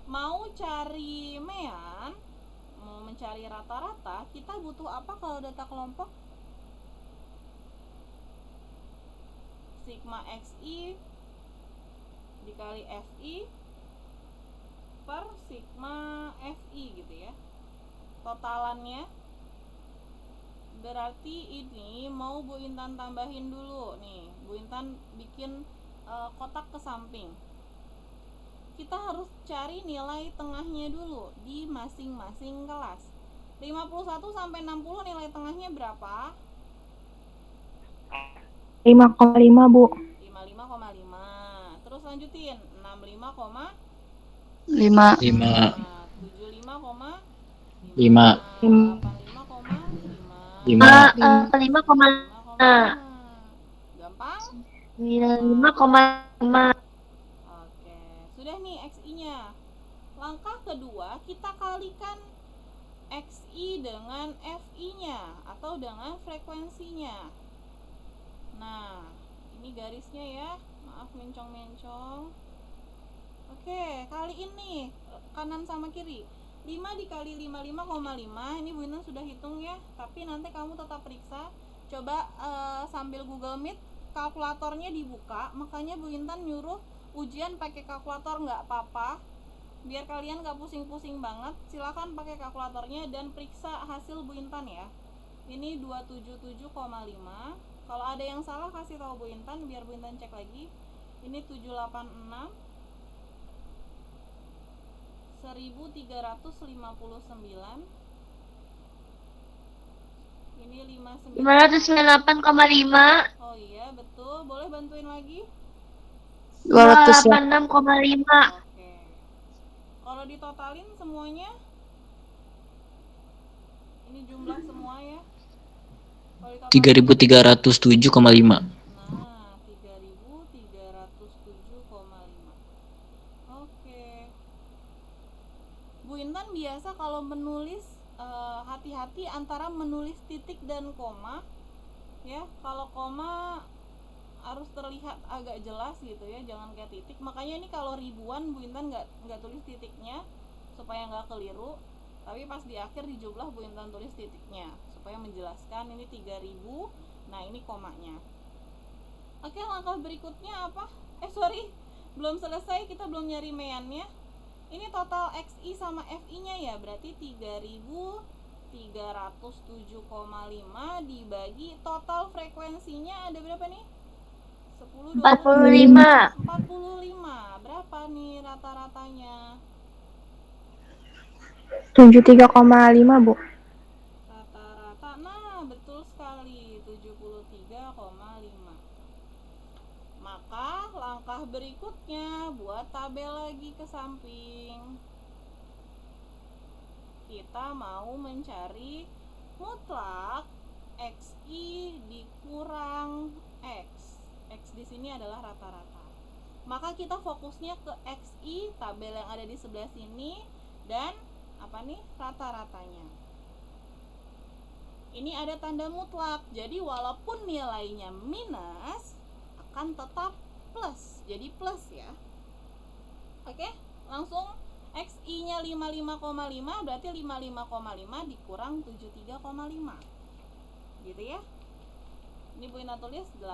mau cari mean, mau mencari rata-rata, kita butuh apa kalau data kelompok? Sigma XI dikali FI per sigma FI gitu ya, totalannya. Berarti ini mau Bu Intan tambahin dulu nih, Bu Intan bikin kotak ke samping. Kita harus cari nilai tengahnya dulu di masing-masing kelas. 51 sampai 60 nilai tengahnya berapa? 5,5 Bu. 55,5. Terus lanjutin 65,5, 5. 75,5, 5. 85,5, 5. 5,5. gampang? 5,5. Oke, sudah nih XI-nya. Langkah kedua, kita kalikan XI dengan FI-nya atau dengan frekuensinya. Nah, ini garisnya ya. Maaf mencong-mencong. Oke, kali ini kanan sama kiri. 5 dikali 55,5. Ini Bu Intan sudah hitung ya, tapi nanti kamu tetap periksa. Coba sambil Google Meet, kalkulatornya dibuka. Makanya Bu Intan nyuruh ujian pakai kalkulator, nggak apa-apa, biar kalian nggak pusing-pusing banget. Silahkan pakai kalkulatornya dan periksa hasil Bu Intan ya. Ini 277,5. Kalau ada yang salah kasih tahu Bu Intan biar Bu Intan cek lagi. Ini 786, 1359, ini 59. 598,5. Oh iya betul, boleh bantuin lagi? 286,5. Oke. Kalau ditotalin semuanya, ini jumlah semua ya. Kalau ditotalin, 3.307,5. nah 3.307,5. Oke. Bu Intan biasa kalau menulis hati-hati antara menulis titik dan koma ya. Kalau koma harus terlihat agak jelas gitu ya, jangan kayak titik. Makanya ini kalau ribuan Bu Intan nggak tulis titiknya supaya nggak keliru, tapi pas di akhir di jumlah Bu Intan tulis titiknya supaya menjelaskan ini 3000. Nah ini komanya. Oke, langkah berikutnya apa? Belum selesai, kita belum nyari meannya. Ini total XI sama FI nya ya, berarti 3.307,5 dibagi total frekuensinya ada berapa nih? 10, 45. 45. Berapa nih rata-ratanya? 73,5 Bu. Rata-rata, nah betul sekali, 73,5. Maka langkah berikutnya buat tabel lagi ke samping. Kita mau mencari mutlak XI dikurang X. X di sini adalah rata-rata. Maka kita fokusnya ke XI, tabel yang ada di sebelah sini, dan apa nih? Rata-ratanya. Ini ada tanda mutlak. Jadi walaupun nilainya minus, akan tetap plus. Jadi plus ya. Oke, langsung XI nya 55,5 berarti 55,5 dikurang 73,5. Gitu ya. Ini Bu Ina tulis 18.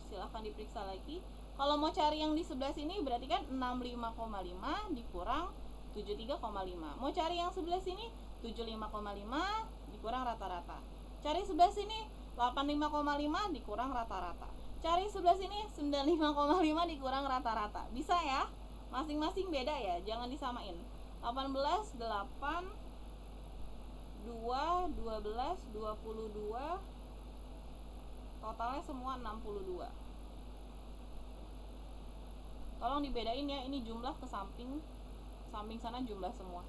Silahkan diperiksa lagi. Kalau mau cari yang di sebelah sini berarti kan 65,5 dikurang 73,5. Mau cari yang sebelah sini 75,5 dikurang rata-rata. Cari sebelah sini 85,5 dikurang rata-rata. Cari sebelah sini 95,5 dikurang rata-rata. Bisa ya? Masing-masing beda ya, jangan disamain. 18, 8, 2, 12, 22, totalnya semua 62. Tolong dibedain ya, ini jumlah ke samping sana jumlah semua.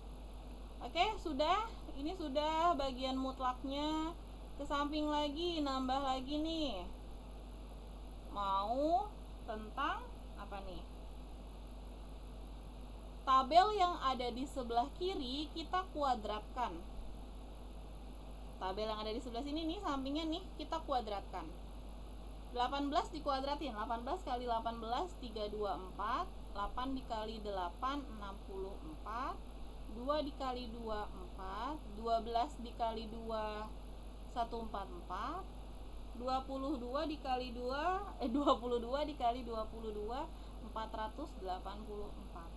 Oke, sudah. Ini sudah bagian mutlaknya. Ke samping lagi, nambah lagi nih. Mau tentang apa nih? Tabel yang ada di sebelah kiri kita kuadratkan. Tabel yang ada di sebelah sini nih, sampingnya nih, kita kuadratkan. 18 dikuadratin, 18 kali 18, 324. 8 dikali 8, 64. 2 dikali 2, 4. 12 dikali 2, 144. 22 dikali 2, 22 dikali 22, 484.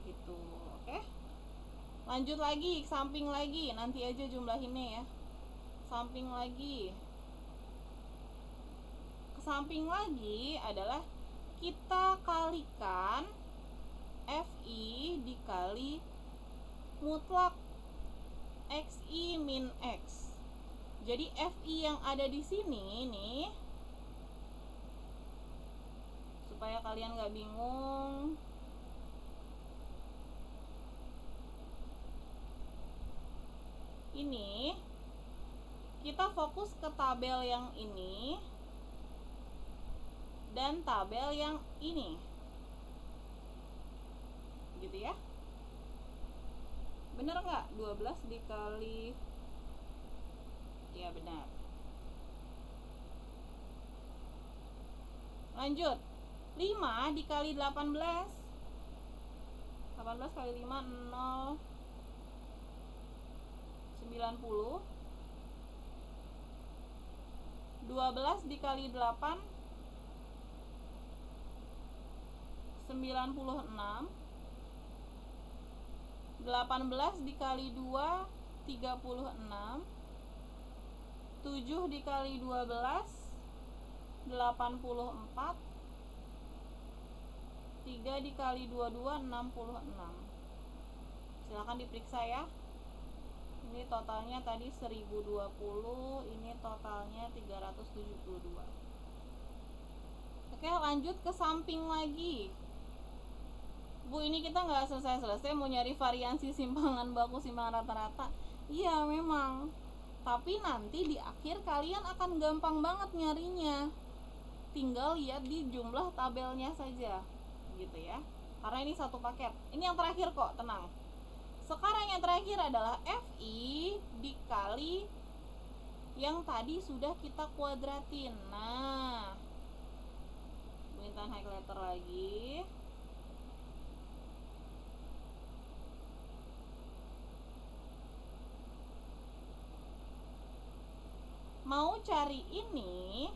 Gitu, oke? Lanjut lagi, samping lagi, nanti aja jumlahinnya ya. Samping lagi. Ke samping lagi adalah kita kalikan FI dikali mutlak XI min X. Jadi FI yang ada di sini nih, supaya kalian gak bingung, ini kita fokus ke tabel yang ini dan tabel yang ini, gitu ya. Bener nggak? 12 dikali, ya benar. Lanjut, 5 dikali 18. 18 kali 5, 0, 90. 12 dikali 8, 96. 18 dikali 2, 36. 7 dikali 12, 84. 3 dikali 22, 66. Silahkan diperiksa ya. Ini totalnya tadi 1020, ini totalnya 372. Oke, lanjut ke samping lagi. Bu, ini kita nggak selesai-selesai mau nyari variansi simpangan baku, simpangan rata-rata. Iya memang, tapi nanti di akhir kalian akan gampang banget nyarinya. Tinggal lihat di jumlah tabelnya saja, gitu ya. Karena ini satu paket. Ini yang terakhir kok, tenang. Sekarang yang terakhir adalah FI dikali yang tadi sudah kita kuadratin. Nah, Intan highlighter lagi. Mau cari ini,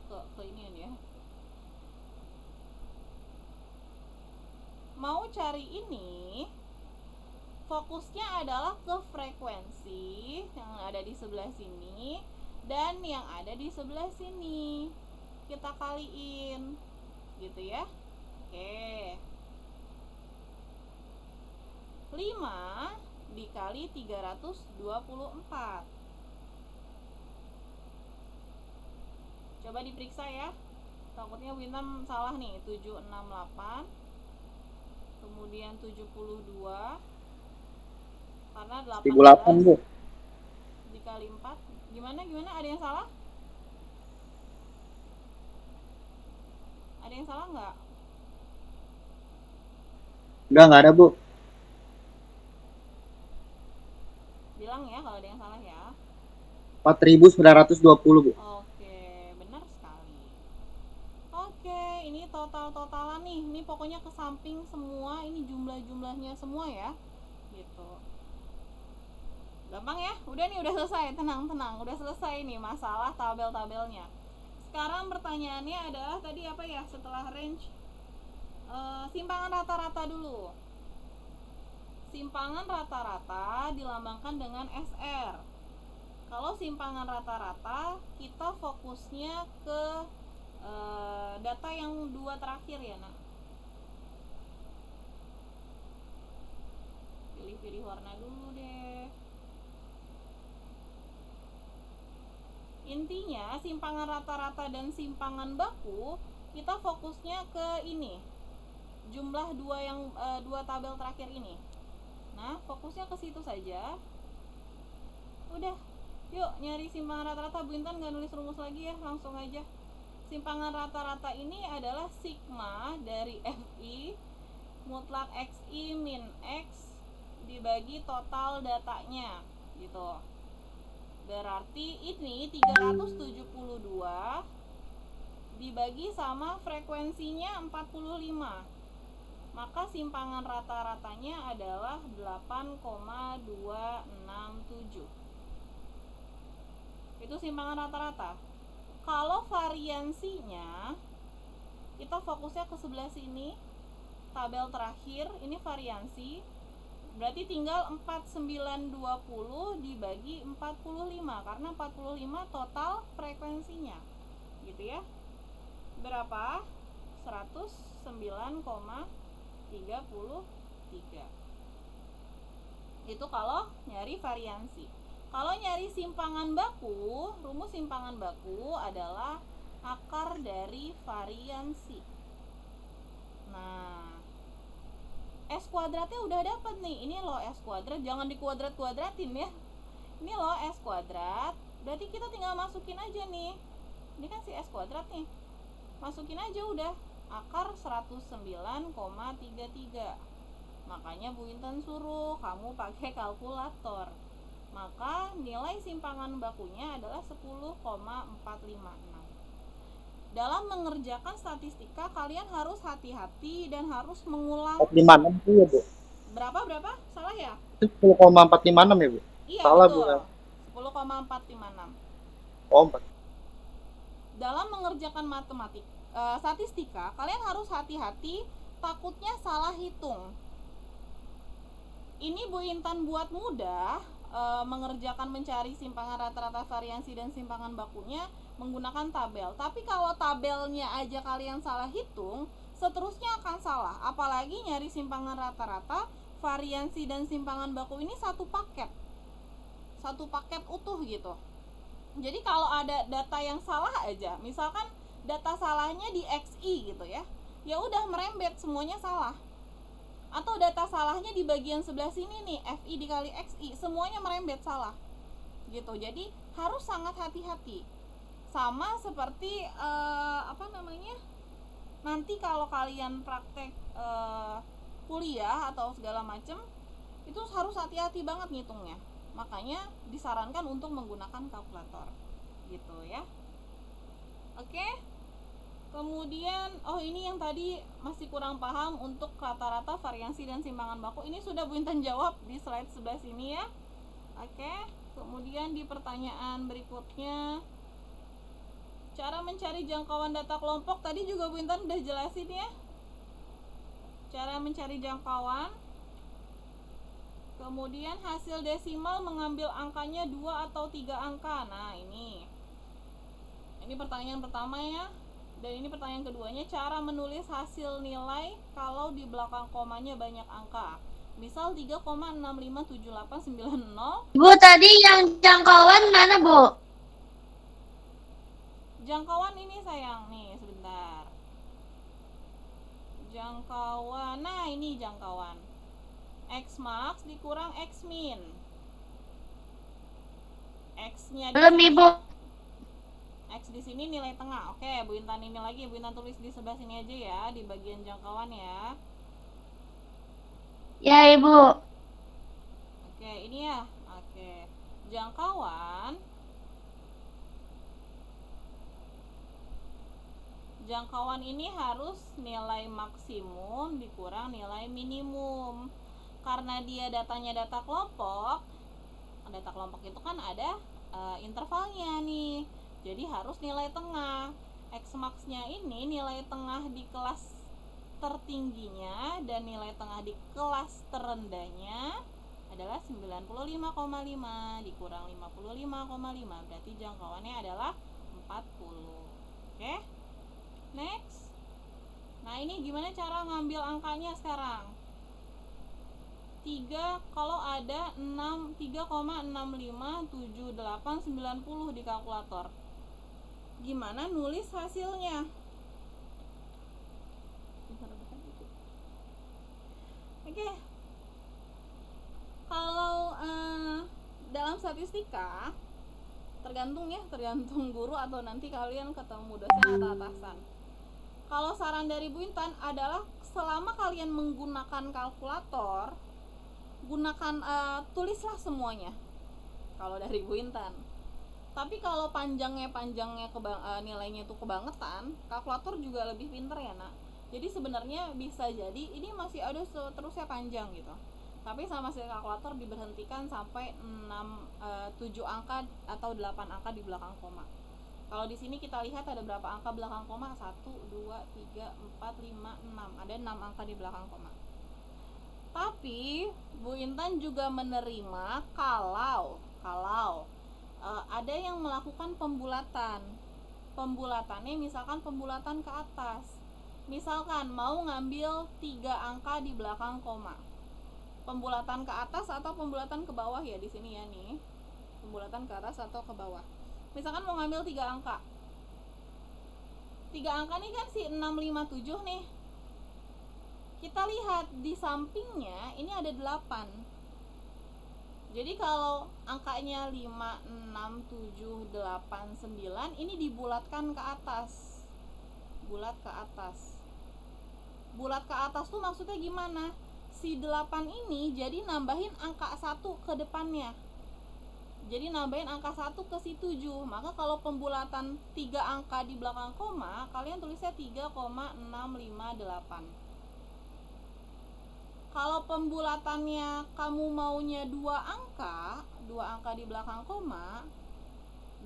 ke ini ya. Mau cari ini, fokusnya adalah ke frekuensi yang ada di sebelah sini dan yang ada di sebelah sini. Kita kaliin, gitu ya. Oke. 5 dikali 324. Coba diperiksa ya. Takutnya Winam salah nih. 768. Kemudian 72. Karena 18 1008, Bu. dikali 4. Gimana? Ada yang salah? Ada yang salah nggak? Enggak ada, Bu. Bilang ya kalau ada yang salah ya. 4.920, Bu. Oke, benar sekali. Oke, ini total-totalan nih. Ini pokoknya ke samping semua. Ini jumlah-jumlahnya semua ya. Gitu. Gampang ya? Udah nih, udah selesai. Tenang. Udah selesai nih masalah tabel-tabelnya. Sekarang pertanyaannya adalah tadi apa ya setelah range? Simpangan rata-rata dulu. Simpangan rata-rata dilambangkan dengan SR. Kalau simpangan rata-rata, kita fokusnya ke data yang 2 terakhir ya, nak. Pilih warna dulu deh. Intinya simpangan rata-rata dan simpangan baku kita fokusnya ke ini, jumlah 2 tabel terakhir ini. Nah, fokusnya ke situ saja. Udah, yuk nyari simpangan rata-rata. Bu Intan nggak nulis rumus lagi ya, langsung aja. Simpangan rata-rata ini adalah sigma dari FI mutlak XI min X dibagi total datanya gitu. Berarti ini 372 dibagi sama frekuensinya 45. Maka simpangan rata-ratanya adalah 8,267. Itu simpangan rata-rata. Kalau variansinya, kita fokusnya ke sebelah sini. Tabel terakhir, ini variansi. Berarti tinggal 4920 dibagi 45. Karena 45 total frekuensinya. Gitu ya. Berapa? 109,33. Itu kalau nyari variansi. Kalau nyari simpangan baku, rumus simpangan baku adalah akar dari variansi. Nah, S kuadratnya udah dapat nih. Ini loh S kuadrat, jangan dikuadrat-kuadratin ya. Ini loh S kuadrat. Berarti kita tinggal masukin aja nih. Ini kan si S kuadrat nih. Masukin aja udah. Akar 109,33. Makanya Bu Intan suruh kamu pakai kalkulator. Maka nilai simpangan bakunya adalah 10,456. Dalam mengerjakan statistika kalian harus hati-hati dan harus mengulang. 456 itu ya, Bu? Berapa? Salah ya? Itu 10,456 ya, Bu? Iya, Salah, betul. Bu. 10,456. Oh, 4. Dalam mengerjakan statistika, kalian harus hati-hati, takutnya salah hitung. Ini Bu Intan buat mudah, mengerjakan mencari simpangan rata-rata variansi dan simpangan bakunya menggunakan tabel. Tapi kalau tabelnya aja kalian salah hitung, seterusnya akan salah. Apalagi nyari simpangan rata-rata, variansi dan simpangan baku ini satu paket utuh gitu. Jadi kalau ada data yang salah aja, misalkan data salahnya di XI gitu ya, ya udah merembet semuanya salah. Atau data salahnya di bagian sebelah sini nih, FI dikali XI, semuanya merembet salah gitu. Jadi harus sangat hati-hati. Sama seperti nanti kalau kalian praktek kuliah atau segala macem, itu harus hati-hati banget ngitungnya. Makanya disarankan untuk menggunakan kalkulator gitu ya. Oke. Kemudian, ini yang tadi masih kurang paham untuk rata-rata variansi dan simpangan baku. Ini sudah Bu Intan jawab di slide sebelah sini ya. Oke. Kemudian di pertanyaan berikutnya, cara mencari jangkauan data kelompok tadi juga Bu Intan udah jelasin ya. Cara mencari jangkauan. Kemudian hasil desimal mengambil angkanya 2 atau 3 angka. Nah, ini pertanyaan pertama ya. Dan ini pertanyaan keduanya, cara menulis hasil nilai kalau di belakang komanya banyak angka. Misal 3,657890. Bu, tadi yang jangkauan mana, Bu? Jangkauan ini sayang nih, sebentar. Jangkauan. Nah, ini jangkauan. X max dikurang X min. X-nya Belum, Ibu. X di sini nilai tengah. Oke, Bu Intan ini lagi, Bu Intan tulis di sebelah sini aja ya, di bagian jangkauan ya. Ya, Ibu. Oke, ini ya. Oke. Jangkauan ini harus nilai maksimum dikurang nilai minimum. Karena dia datanya data kelompok itu kan ada intervalnya nih. Jadi harus nilai tengah. X max-nya ini nilai tengah di kelas tertingginya dan nilai tengah di kelas terendahnya adalah 95,5 dikurang 55,5. Berarti jangkauannya adalah 40. Oke. Next. Nah, ini gimana cara ngambil angkanya sekarang? 3 kalau ada 3,657890 di kalkulator. Gimana nulis hasilnya? Oke. Kalau dalam statistika tergantung guru atau nanti kalian ketemu dosen atau atasan. Kalau saran dari Bu Intan adalah selama kalian menggunakan kalkulator, gunakan tulislah semuanya. Kalau dari Bu Intan. Tapi kalau panjangnya nilainya itu kebangetan, kalkulator juga lebih pinter ya nak. Jadi sebenarnya bisa jadi ini masih ada seterusnya panjang gitu. Tapi sama si kalkulator diberhentikan sampai 7 angka atau 8 angka di belakang koma. Kalau di sini kita lihat ada berapa angka belakang koma? 1, 2, 3, 4, 5, 6. Ada 6 angka di belakang koma. Tapi Bu Intan juga menerima kalau ada yang melakukan pembulatan. Pembulatannya misalkan pembulatan ke atas. Misalkan mau ngambil 3 angka di belakang koma. Pembulatan ke atas atau pembulatan ke bawah ya di sini ya nih. Pembulatan ke atas atau ke bawah. Misalkan mau ngambil 3 angka. 3 angka nih kan si 6, 5, 7 nih. Kita lihat di sampingnya ini ada 8. Jadi kalau angkanya 5, 6, 7, 8, 9 ini dibulatkan ke atas. Bulat ke atas. Bulat ke atas tuh maksudnya gimana? Si 8 ini jadi nambahin angka 1 ke depannya. Jadi nambahin angka 1 ke si 7. Maka kalau pembulatan 3 angka di belakang koma, kalian tulisnya 3,658. Kalau pembulatannya kamu maunya 2 angka di belakang koma,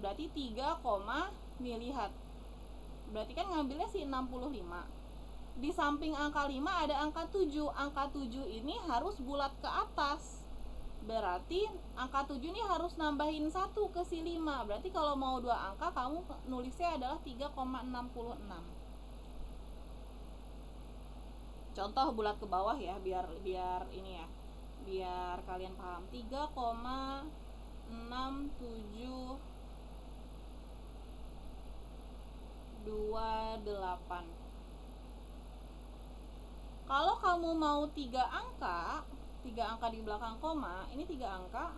berarti 3, nih lihat. Berarti kan ngambilnya si 65. Di samping angka 5 ada angka 7. Angka 7 ini harus bulat ke atas. Berarti angka 7 ini harus nambahin 1 ke si 5. Berarti kalau mau 2 angka kamu nulisnya adalah 3,66. Contoh bulat ke bawah ya, biar ini ya. Biar kalian paham. 3,6728. Kalau kamu mau 3 angka di belakang koma, ini 3 angka.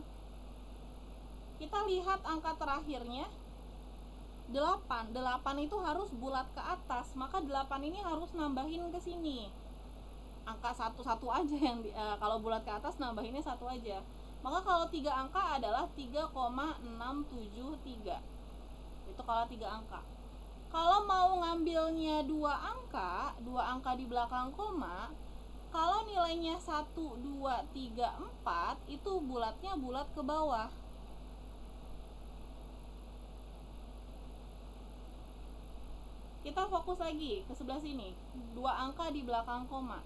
Kita lihat angka terakhirnya 8. 8 itu harus bulat ke atas, maka 8 ini harus nambahin ke sini. Angka satu aja yang kalau bulat ke atas nambahinnya 1 aja. Maka kalau 3 angka adalah 3,673. Itu kalau 3 angka. Kalau mau ngambilnya 2 angka di belakang koma, kalau nilainya 1, 2, 3, 4 itu bulatnya bulat ke bawah. Kita fokus lagi ke sebelah sini. 2 angka di belakang koma.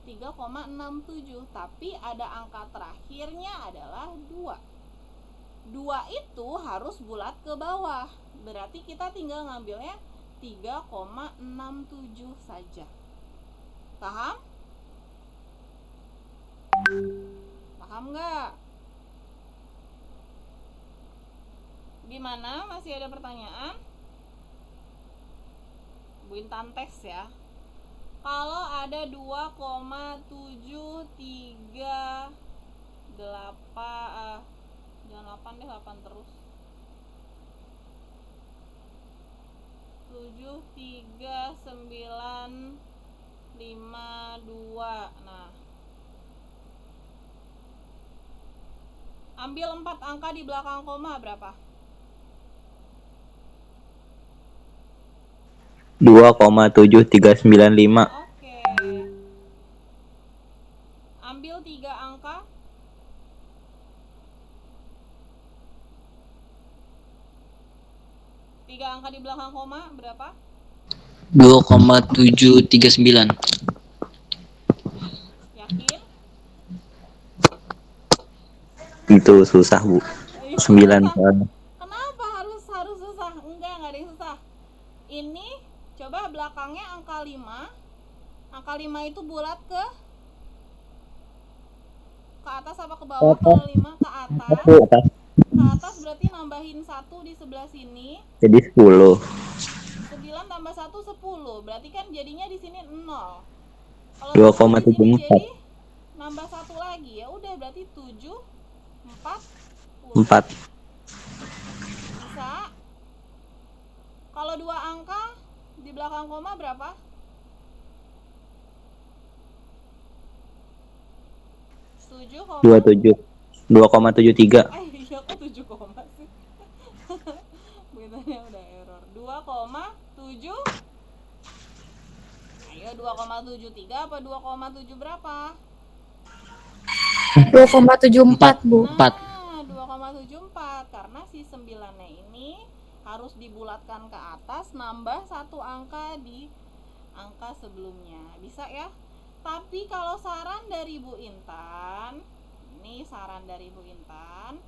3,67, tapi ada angka terakhirnya adalah 2. 2 itu harus bulat ke bawah. Berarti kita tinggal ngambilnya 3,67 saja. Paham? Paham nggak? Gimana? Masih ada pertanyaan? Bu Intan tes ya. Kalau ada 2,738 jangan 8 deh, 8 terus. 73952. Nah, ambil 4 angka di belakang koma berapa? 2,7395. Oke. Ambil 3 angka. Tiga angka di belakang koma berapa? 2,739. Yakin? Itu susah, Bu. 9 soalnya. Kenapa harus susah? Enggak ada yang susah. Ini coba belakangnya angka 5. Angka 5 itu bulat ke atas apa ke bawah? Kalau 5 ke atas. Ke atas berarti nambahin 1 di sebelah sini. Jadi 10. 9 tambah 1 10. Berarti kan jadinya di sini 0. Kalau 2,74. jadi nambah 1 lagi, ya udah berarti 7 4. Bisa? Kalau 2 angka di belakang koma berapa? Setuju koma? 27. 2,73. Iya kok 7 koma sih? Begitu udah error. 2,7. Ayo 2,73 apa 2,7 berapa? 2,74 Bu. 4. Nah, 2,74 karena si 9-nya ini harus dibulatkan ke atas nambah 1 angka di angka sebelumnya. Bisa ya? Tapi kalau saran dari Bu Intan, ini saran dari Bu Intan,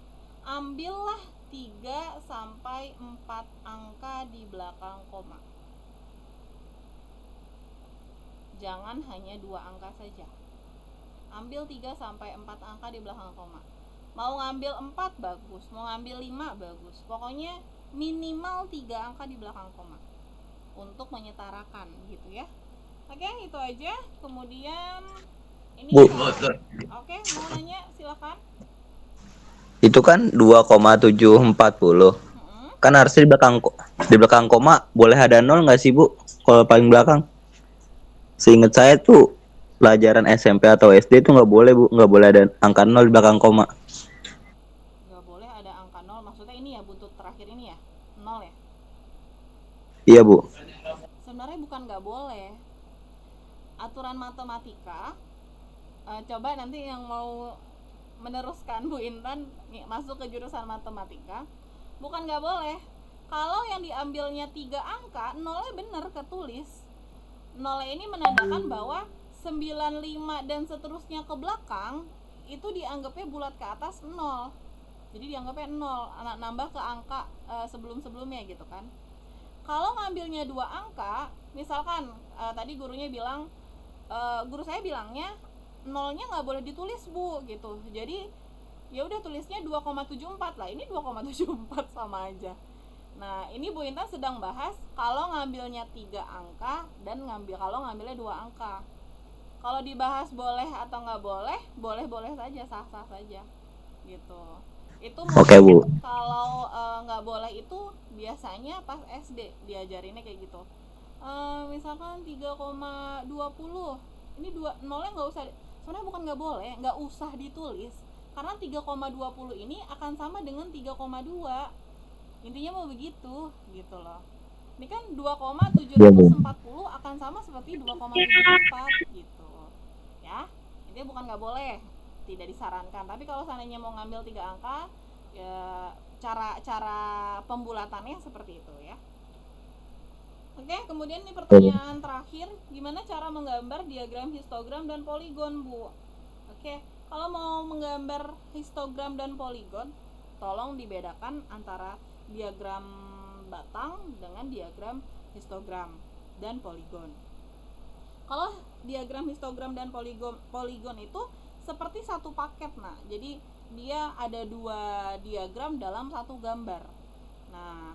ambillah 3 sampai 4 angka di belakang koma. Jangan hanya 2 angka saja. Ambil 3 sampai 4 angka di belakang koma. Mau ngambil 4 bagus, mau ngambil 5 bagus. Pokoknya minimal 3 angka di belakang koma untuk menyetarakan gitu ya. Oke, itu aja. Kemudian ini Bu. Oke, mau nanya silakan. Itu kan 2,740. Kan harusnya di belakang koma boleh ada 0 nggak sih, Bu? Kalau paling belakang. Seingat saya tuh pelajaran SMP atau SD itu nggak boleh, Bu. Nggak boleh ada angka 0 di belakang koma. Nggak boleh ada angka 0. Maksudnya ini ya, buntut terakhir ini ya? 0 ya? Iya, Bu. Sebenarnya bukan nggak boleh. Aturan matematika, coba nanti yang mau meneruskan Bu Intan masuk ke jurusan matematika, bukan nggak boleh. Kalau yang diambilnya 3 angka, 0-nya bener ketulis. 0-nya ini menandakan bahwa 95 dan seterusnya ke belakang itu dianggapnya bulat ke atas 0. Jadi dianggapnya 0, nambah ke angka sebelum-sebelumnya gitu kan. Kalau ngambilnya 2 angka, misalkan tadi gurunya bilang, guru saya bilangnya 0-nya nggak boleh ditulis Bu gitu. Jadi ya udah tulisnya 2,74 lah. Ini 2,74 sama aja. Nah, ini Bu Intan sedang bahas kalau ngambilnya 3 angka dan kalau ngambilnya 2 angka. Kalau dibahas boleh atau nggak boleh, boleh-boleh saja, sah-sah saja gitu. Itu Oke, Bu. kalau nggak boleh itu biasanya pas SD diajarinnya kayak gitu. Misalkan 3,20, ini 0-nya nggak usah, sebenarnya bukan nggak boleh, nggak usah ditulis karena 3,20 ini akan sama dengan 3,2. Intinya mau begitu gitu loh. Ini kan 2,740 akan sama seperti 2,74 gitu ya. Intinya bukan nggak boleh, tidak disarankan. Tapi kalau seandainya mau ngambil 3 angka ya, cara pembulatannya seperti itu ya. Oke, kemudian ini pertanyaan terakhir, gimana cara menggambar diagram histogram dan poligon, Bu? Oke, kalau mau menggambar histogram dan poligon, tolong dibedakan antara diagram batang dengan diagram histogram dan poligon. Kalau diagram histogram dan poligon itu seperti satu paket. Nah, jadi dia ada 2 diagram dalam satu gambar. Nah,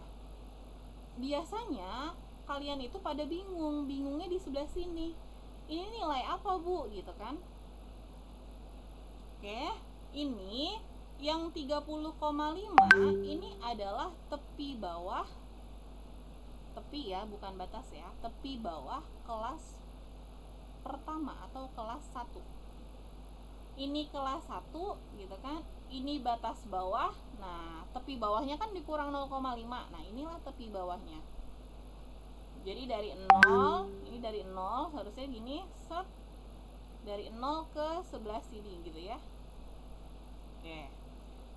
biasanya kalian itu pada bingungnya di sebelah sini. Ini nilai apa, Bu? Gitu kan? Oke, ini yang 30,5 ini adalah tepi bawah, tepi ya, bukan batas ya, tepi bawah kelas pertama atau kelas 1. Ini kelas 1 gitu kan, ini batas bawah. Nah, tepi bawahnya kan dikurang 0,5. Nah, inilah tepi bawahnya. Jadi dari 0, ini dari 0 harusnya gini, set dari 0 ke sebelah sini gitu ya. Oke.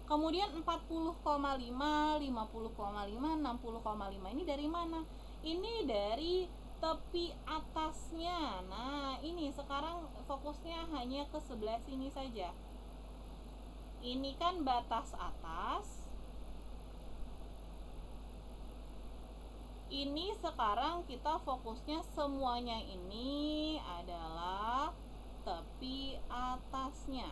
Kemudian 40,5, 50,5, 60,5 ini dari mana? Ini dari tepi atasnya. Nah, ini sekarang fokusnya hanya ke sebelah sini saja. Ini kan batas atas. Ini sekarang kita fokusnya semuanya ini adalah tepi atasnya.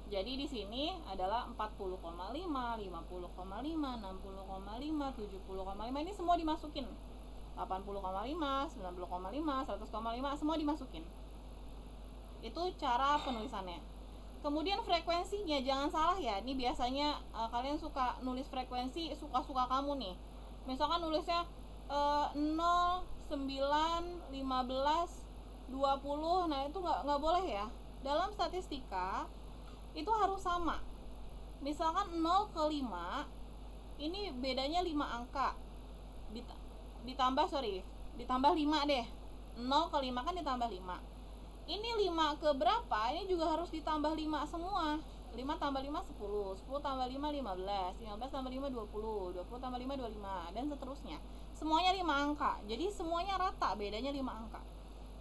Jadi di sini adalah 40,5, 50,5, 60,5, 70,5, ini semua dimasukin. 80,5, 90,5, 100,5 semua dimasukin. Itu cara penulisannya. Kemudian frekuensinya jangan salah ya. Ini biasanya kalian suka nulis frekuensi suka-suka kamu nih. Misalkan nulisnya 0, 9, 15, 20. Nah, itu nggak boleh ya. Dalam statistika itu harus sama. Misalkan 0 ke 5 ini bedanya 5 angka. Ditambah 5 deh. 0 ke 5 kan ditambah 5. Ini 5 ke berapa? Ini juga harus ditambah 5 semua. 5 tambah 5 10, 10 tambah 5 15, 15 tambah 5 20, 20 tambah 5 25 dan seterusnya. Semuanya 5 angka. Jadi semuanya rata, bedanya 5 angka.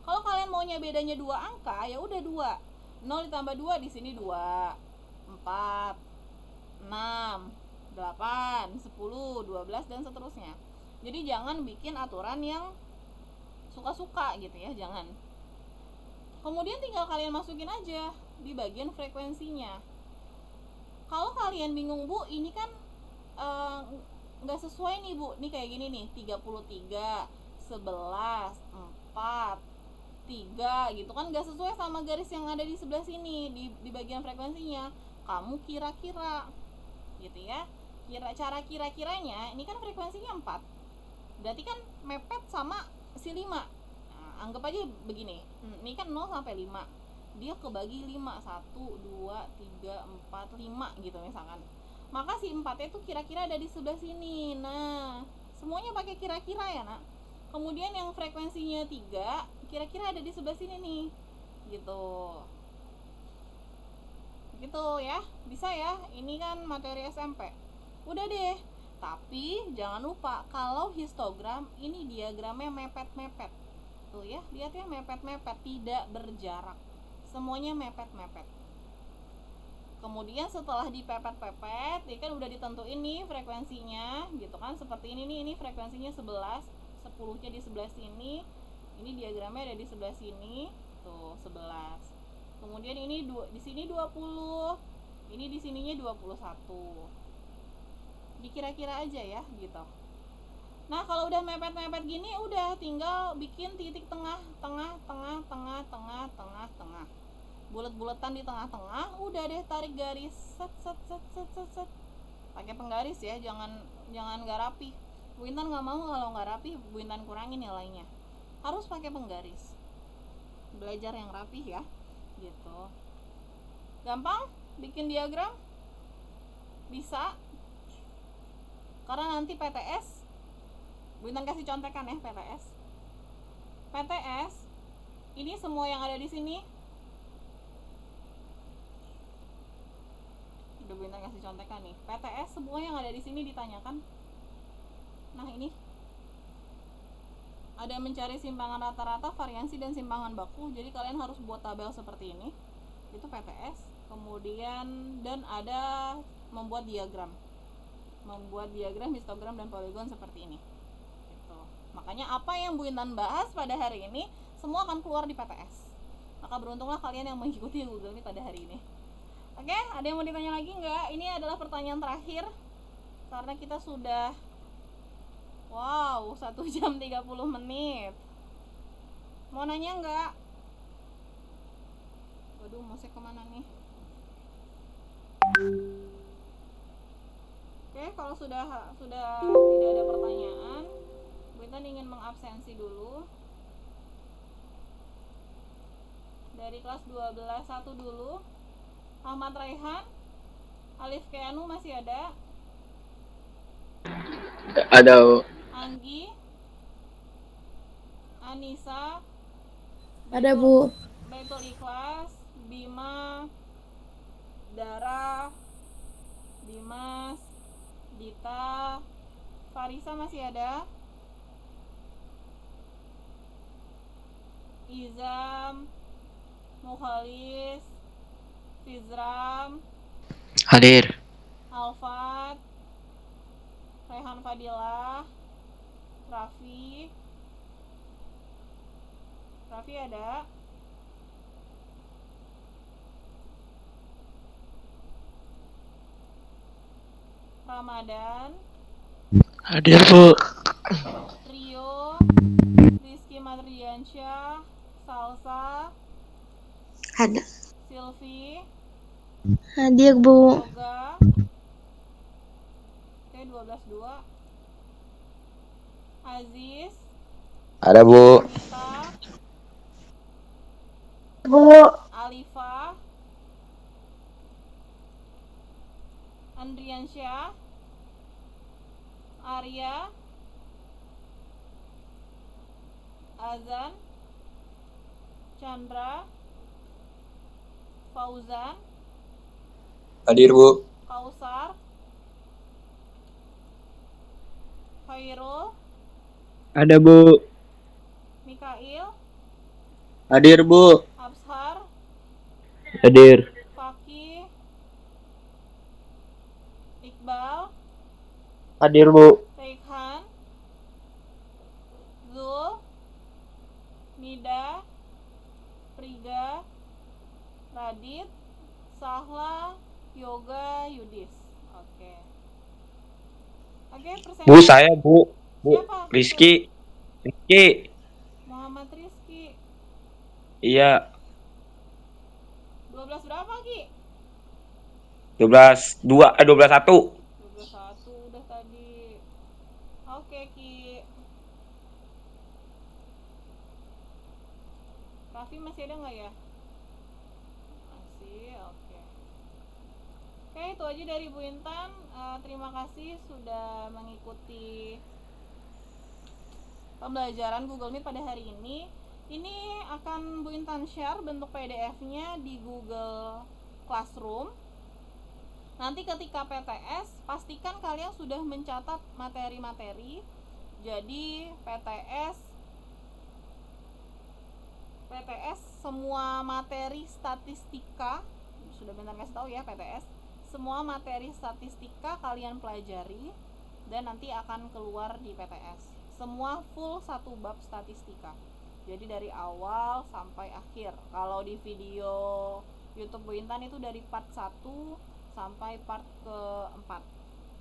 Kalau kalian maunya bedanya 2 angka, ya udah 2. 0 ditambah 2 di sini 2, 4, 6, 8, 10, 12 dan seterusnya. Jadi jangan bikin aturan yang suka-suka gitu ya, jangan. Kemudian tinggal kalian masukin aja di bagian frekuensinya. Kalau kalian bingung, Bu, ini kan nggak sesuai nih, Bu. Nih kayak gini nih, 33, 11, 4, 3 gitu kan, nggak sesuai sama garis yang ada di sebelah sini di bagian frekuensinya. Kamu kira-kira gitu ya. Cara kira-kiranya ini kan frekuensinya 4. Berarti kan mepet sama si 5. Anggap aja begini, ini kan 0 sampai 5, dia kebagi 5, 1, 2, 3, 4, 5 gitu misalkan. Maka si 4 itu kira-kira ada di sebelah sini. Nah, semuanya pakai kira-kira ya, Nak. Kemudian yang frekuensinya 3 kira-kira ada di sebelah sini nih, gitu ya. Bisa ya, ini kan materi SMP. Udah deh. Tapi jangan lupa kalau histogram ini diagramnya mepet-mepet. Tuh ya, lihat ya, mepet-mepet, tidak berjarak. Semuanya mepet-mepet. Kemudian setelah dipepet-pepet, ya kan udah ditentuin nih frekuensinya, gitu kan. Seperti ini nih, ini frekuensinya 11, 10-nya di sebelah sini. Ini diagramnya ada di sebelah sini. Tuh, 11. Kemudian ini di sini 20. Ini di sininya 21. Dikira-kira aja ya, gitu. Nah, kalau udah mepet-mepet gini, udah tinggal bikin titik tengah. Bulet-buletan di tengah-tengah, udah deh tarik garis. Set. Pakai penggaris ya, jangan nggak rapi. Bu Intan nggak mau kalau nggak rapi, Bu Intan kurangin nilainya. Harus pakai penggaris. Belajar yang rapi ya, gitu. Gampang bikin diagram? Bisa. Karena nanti PTS, Bu Intan kasih contekan ya, PTS ini semua yang ada di sini. Udah Bu Intan kasih contekan nih. PTS semua yang ada di sini ditanyakan. Nah, ini ada mencari simpangan rata-rata, variansi dan simpangan baku. Jadi kalian harus buat tabel seperti ini. Itu PTS. Kemudian dan ada membuat diagram, histogram dan poligon seperti ini. Gitu. Makanya apa yang Bu Intan bahas pada hari ini semua akan keluar di PTS. Maka beruntunglah kalian yang mengikuti Google Meet pada hari ini. Oke, ada yang mau ditanya lagi nggak? Ini adalah pertanyaan terakhir karena kita sudah 1 jam 30 menit. Mau nanya nggak? Waduh, musik kemana nih? Oke, kalau sudah tidak ada pertanyaan, Bu Intan ingin mengabsensi dulu. Dari kelas 12 1 dulu. Ahmad Raihan, Alif Keanu masih ada? Ada. Anggi, Anissa, Ada, Bu. Baitul Ikhlas, Bima, Dara, Dimas, Dita, Farisa masih ada? Izam, Mukhalis, Fizram, Hadir. Alfat, Rehan Fadilah, Raffi ada? Ramadan, Hadir, Bu. Rio, Rizky Madriansyah, Salsa, Ada. Silvi, Hadir, Bu. Yoga. Oke, 12-2. Aziz. Ada Bu. Mita. Bu. Alifa. Andriansyah. Arya. Azan. Chandra. Fauzan. Hadir Bu. Kausar. Khairul. Ada Bu. Mikail. Hadir Bu. Abshar. Hadir. Fakih. Iqbal. Hadir Bu. Reikhan. Zul. Nida. Priga. Radit. Sahla. Yoga. Yudis. Oke. Oke, persen. Bu, saya Bu. Bu, Siapa? Rizky. Rizky. Muhammad Rizky. Iya, 12 berapa, Ki? 12-1. 12-1 udah tadi. Oke, Ki. Raffi masih ada nggak ya? Masih, oke. Oke, itu aja dari Bu Intan. Terima kasih sudah mengikuti pembelajaran Google Meet pada hari ini. Ini akan Bu Intan share bentuk PDF-nya di Google Classroom. Nanti ketika PTS, pastikan kalian sudah mencatat materi-materi. Jadi PTS semua materi statistika, sudah bentar kasih tahu ya PTS. Semua materi statistika kalian pelajari dan nanti akan keluar di PTS. Semua full satu bab statistika. Jadi dari awal sampai akhir. Kalau di video YouTube Bu Intan itu dari part 1 sampai part keempat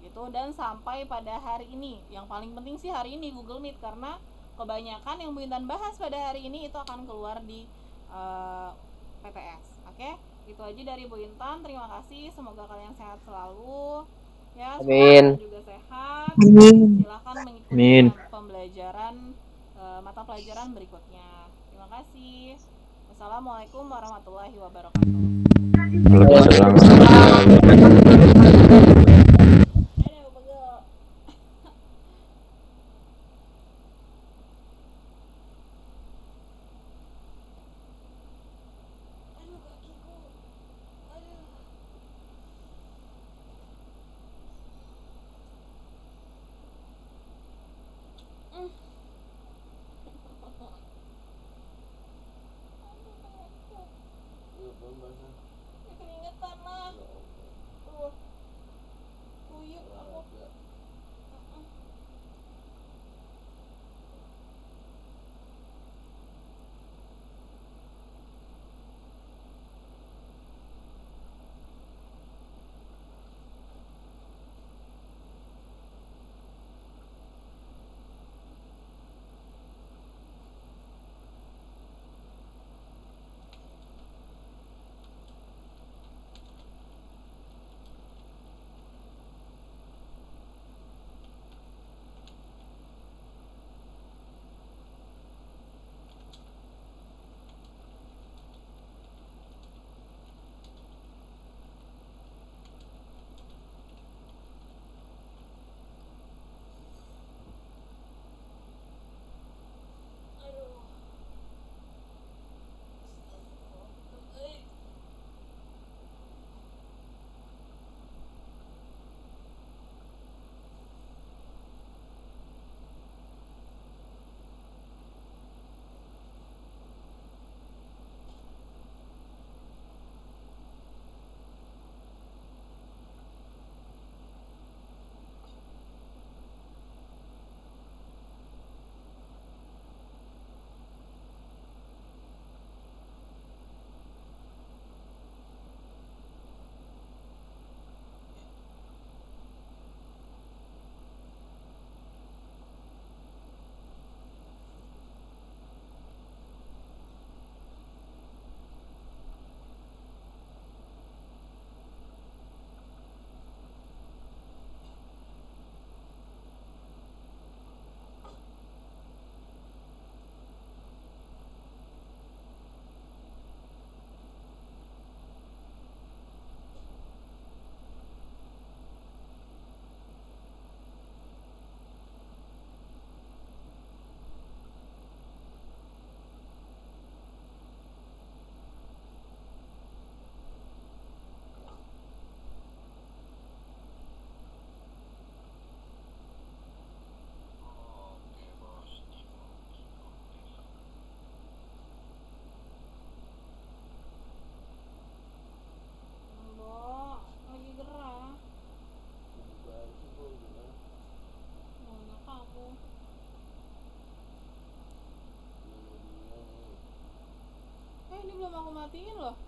gitu, dan sampai pada hari ini. Yang paling penting sih hari ini Google Meet, karena kebanyakan yang Bu Intan bahas pada hari ini itu akan keluar di PTS. Oke, itu aja dari Bu Intan. Terima kasih, semoga kalian sehat selalu ya. Amin. Semoga juga sehat. Amin. Silakan mengikuti Amin. pembelajaran mata pelajaran berikutnya. Terima kasih. Wassalamualaikum warahmatullahi wabarakatuh. Dadah, Bu Pegel. Aduh, kakiku. Aduh. Aduh, keringetan lah. belum aku matiin loh.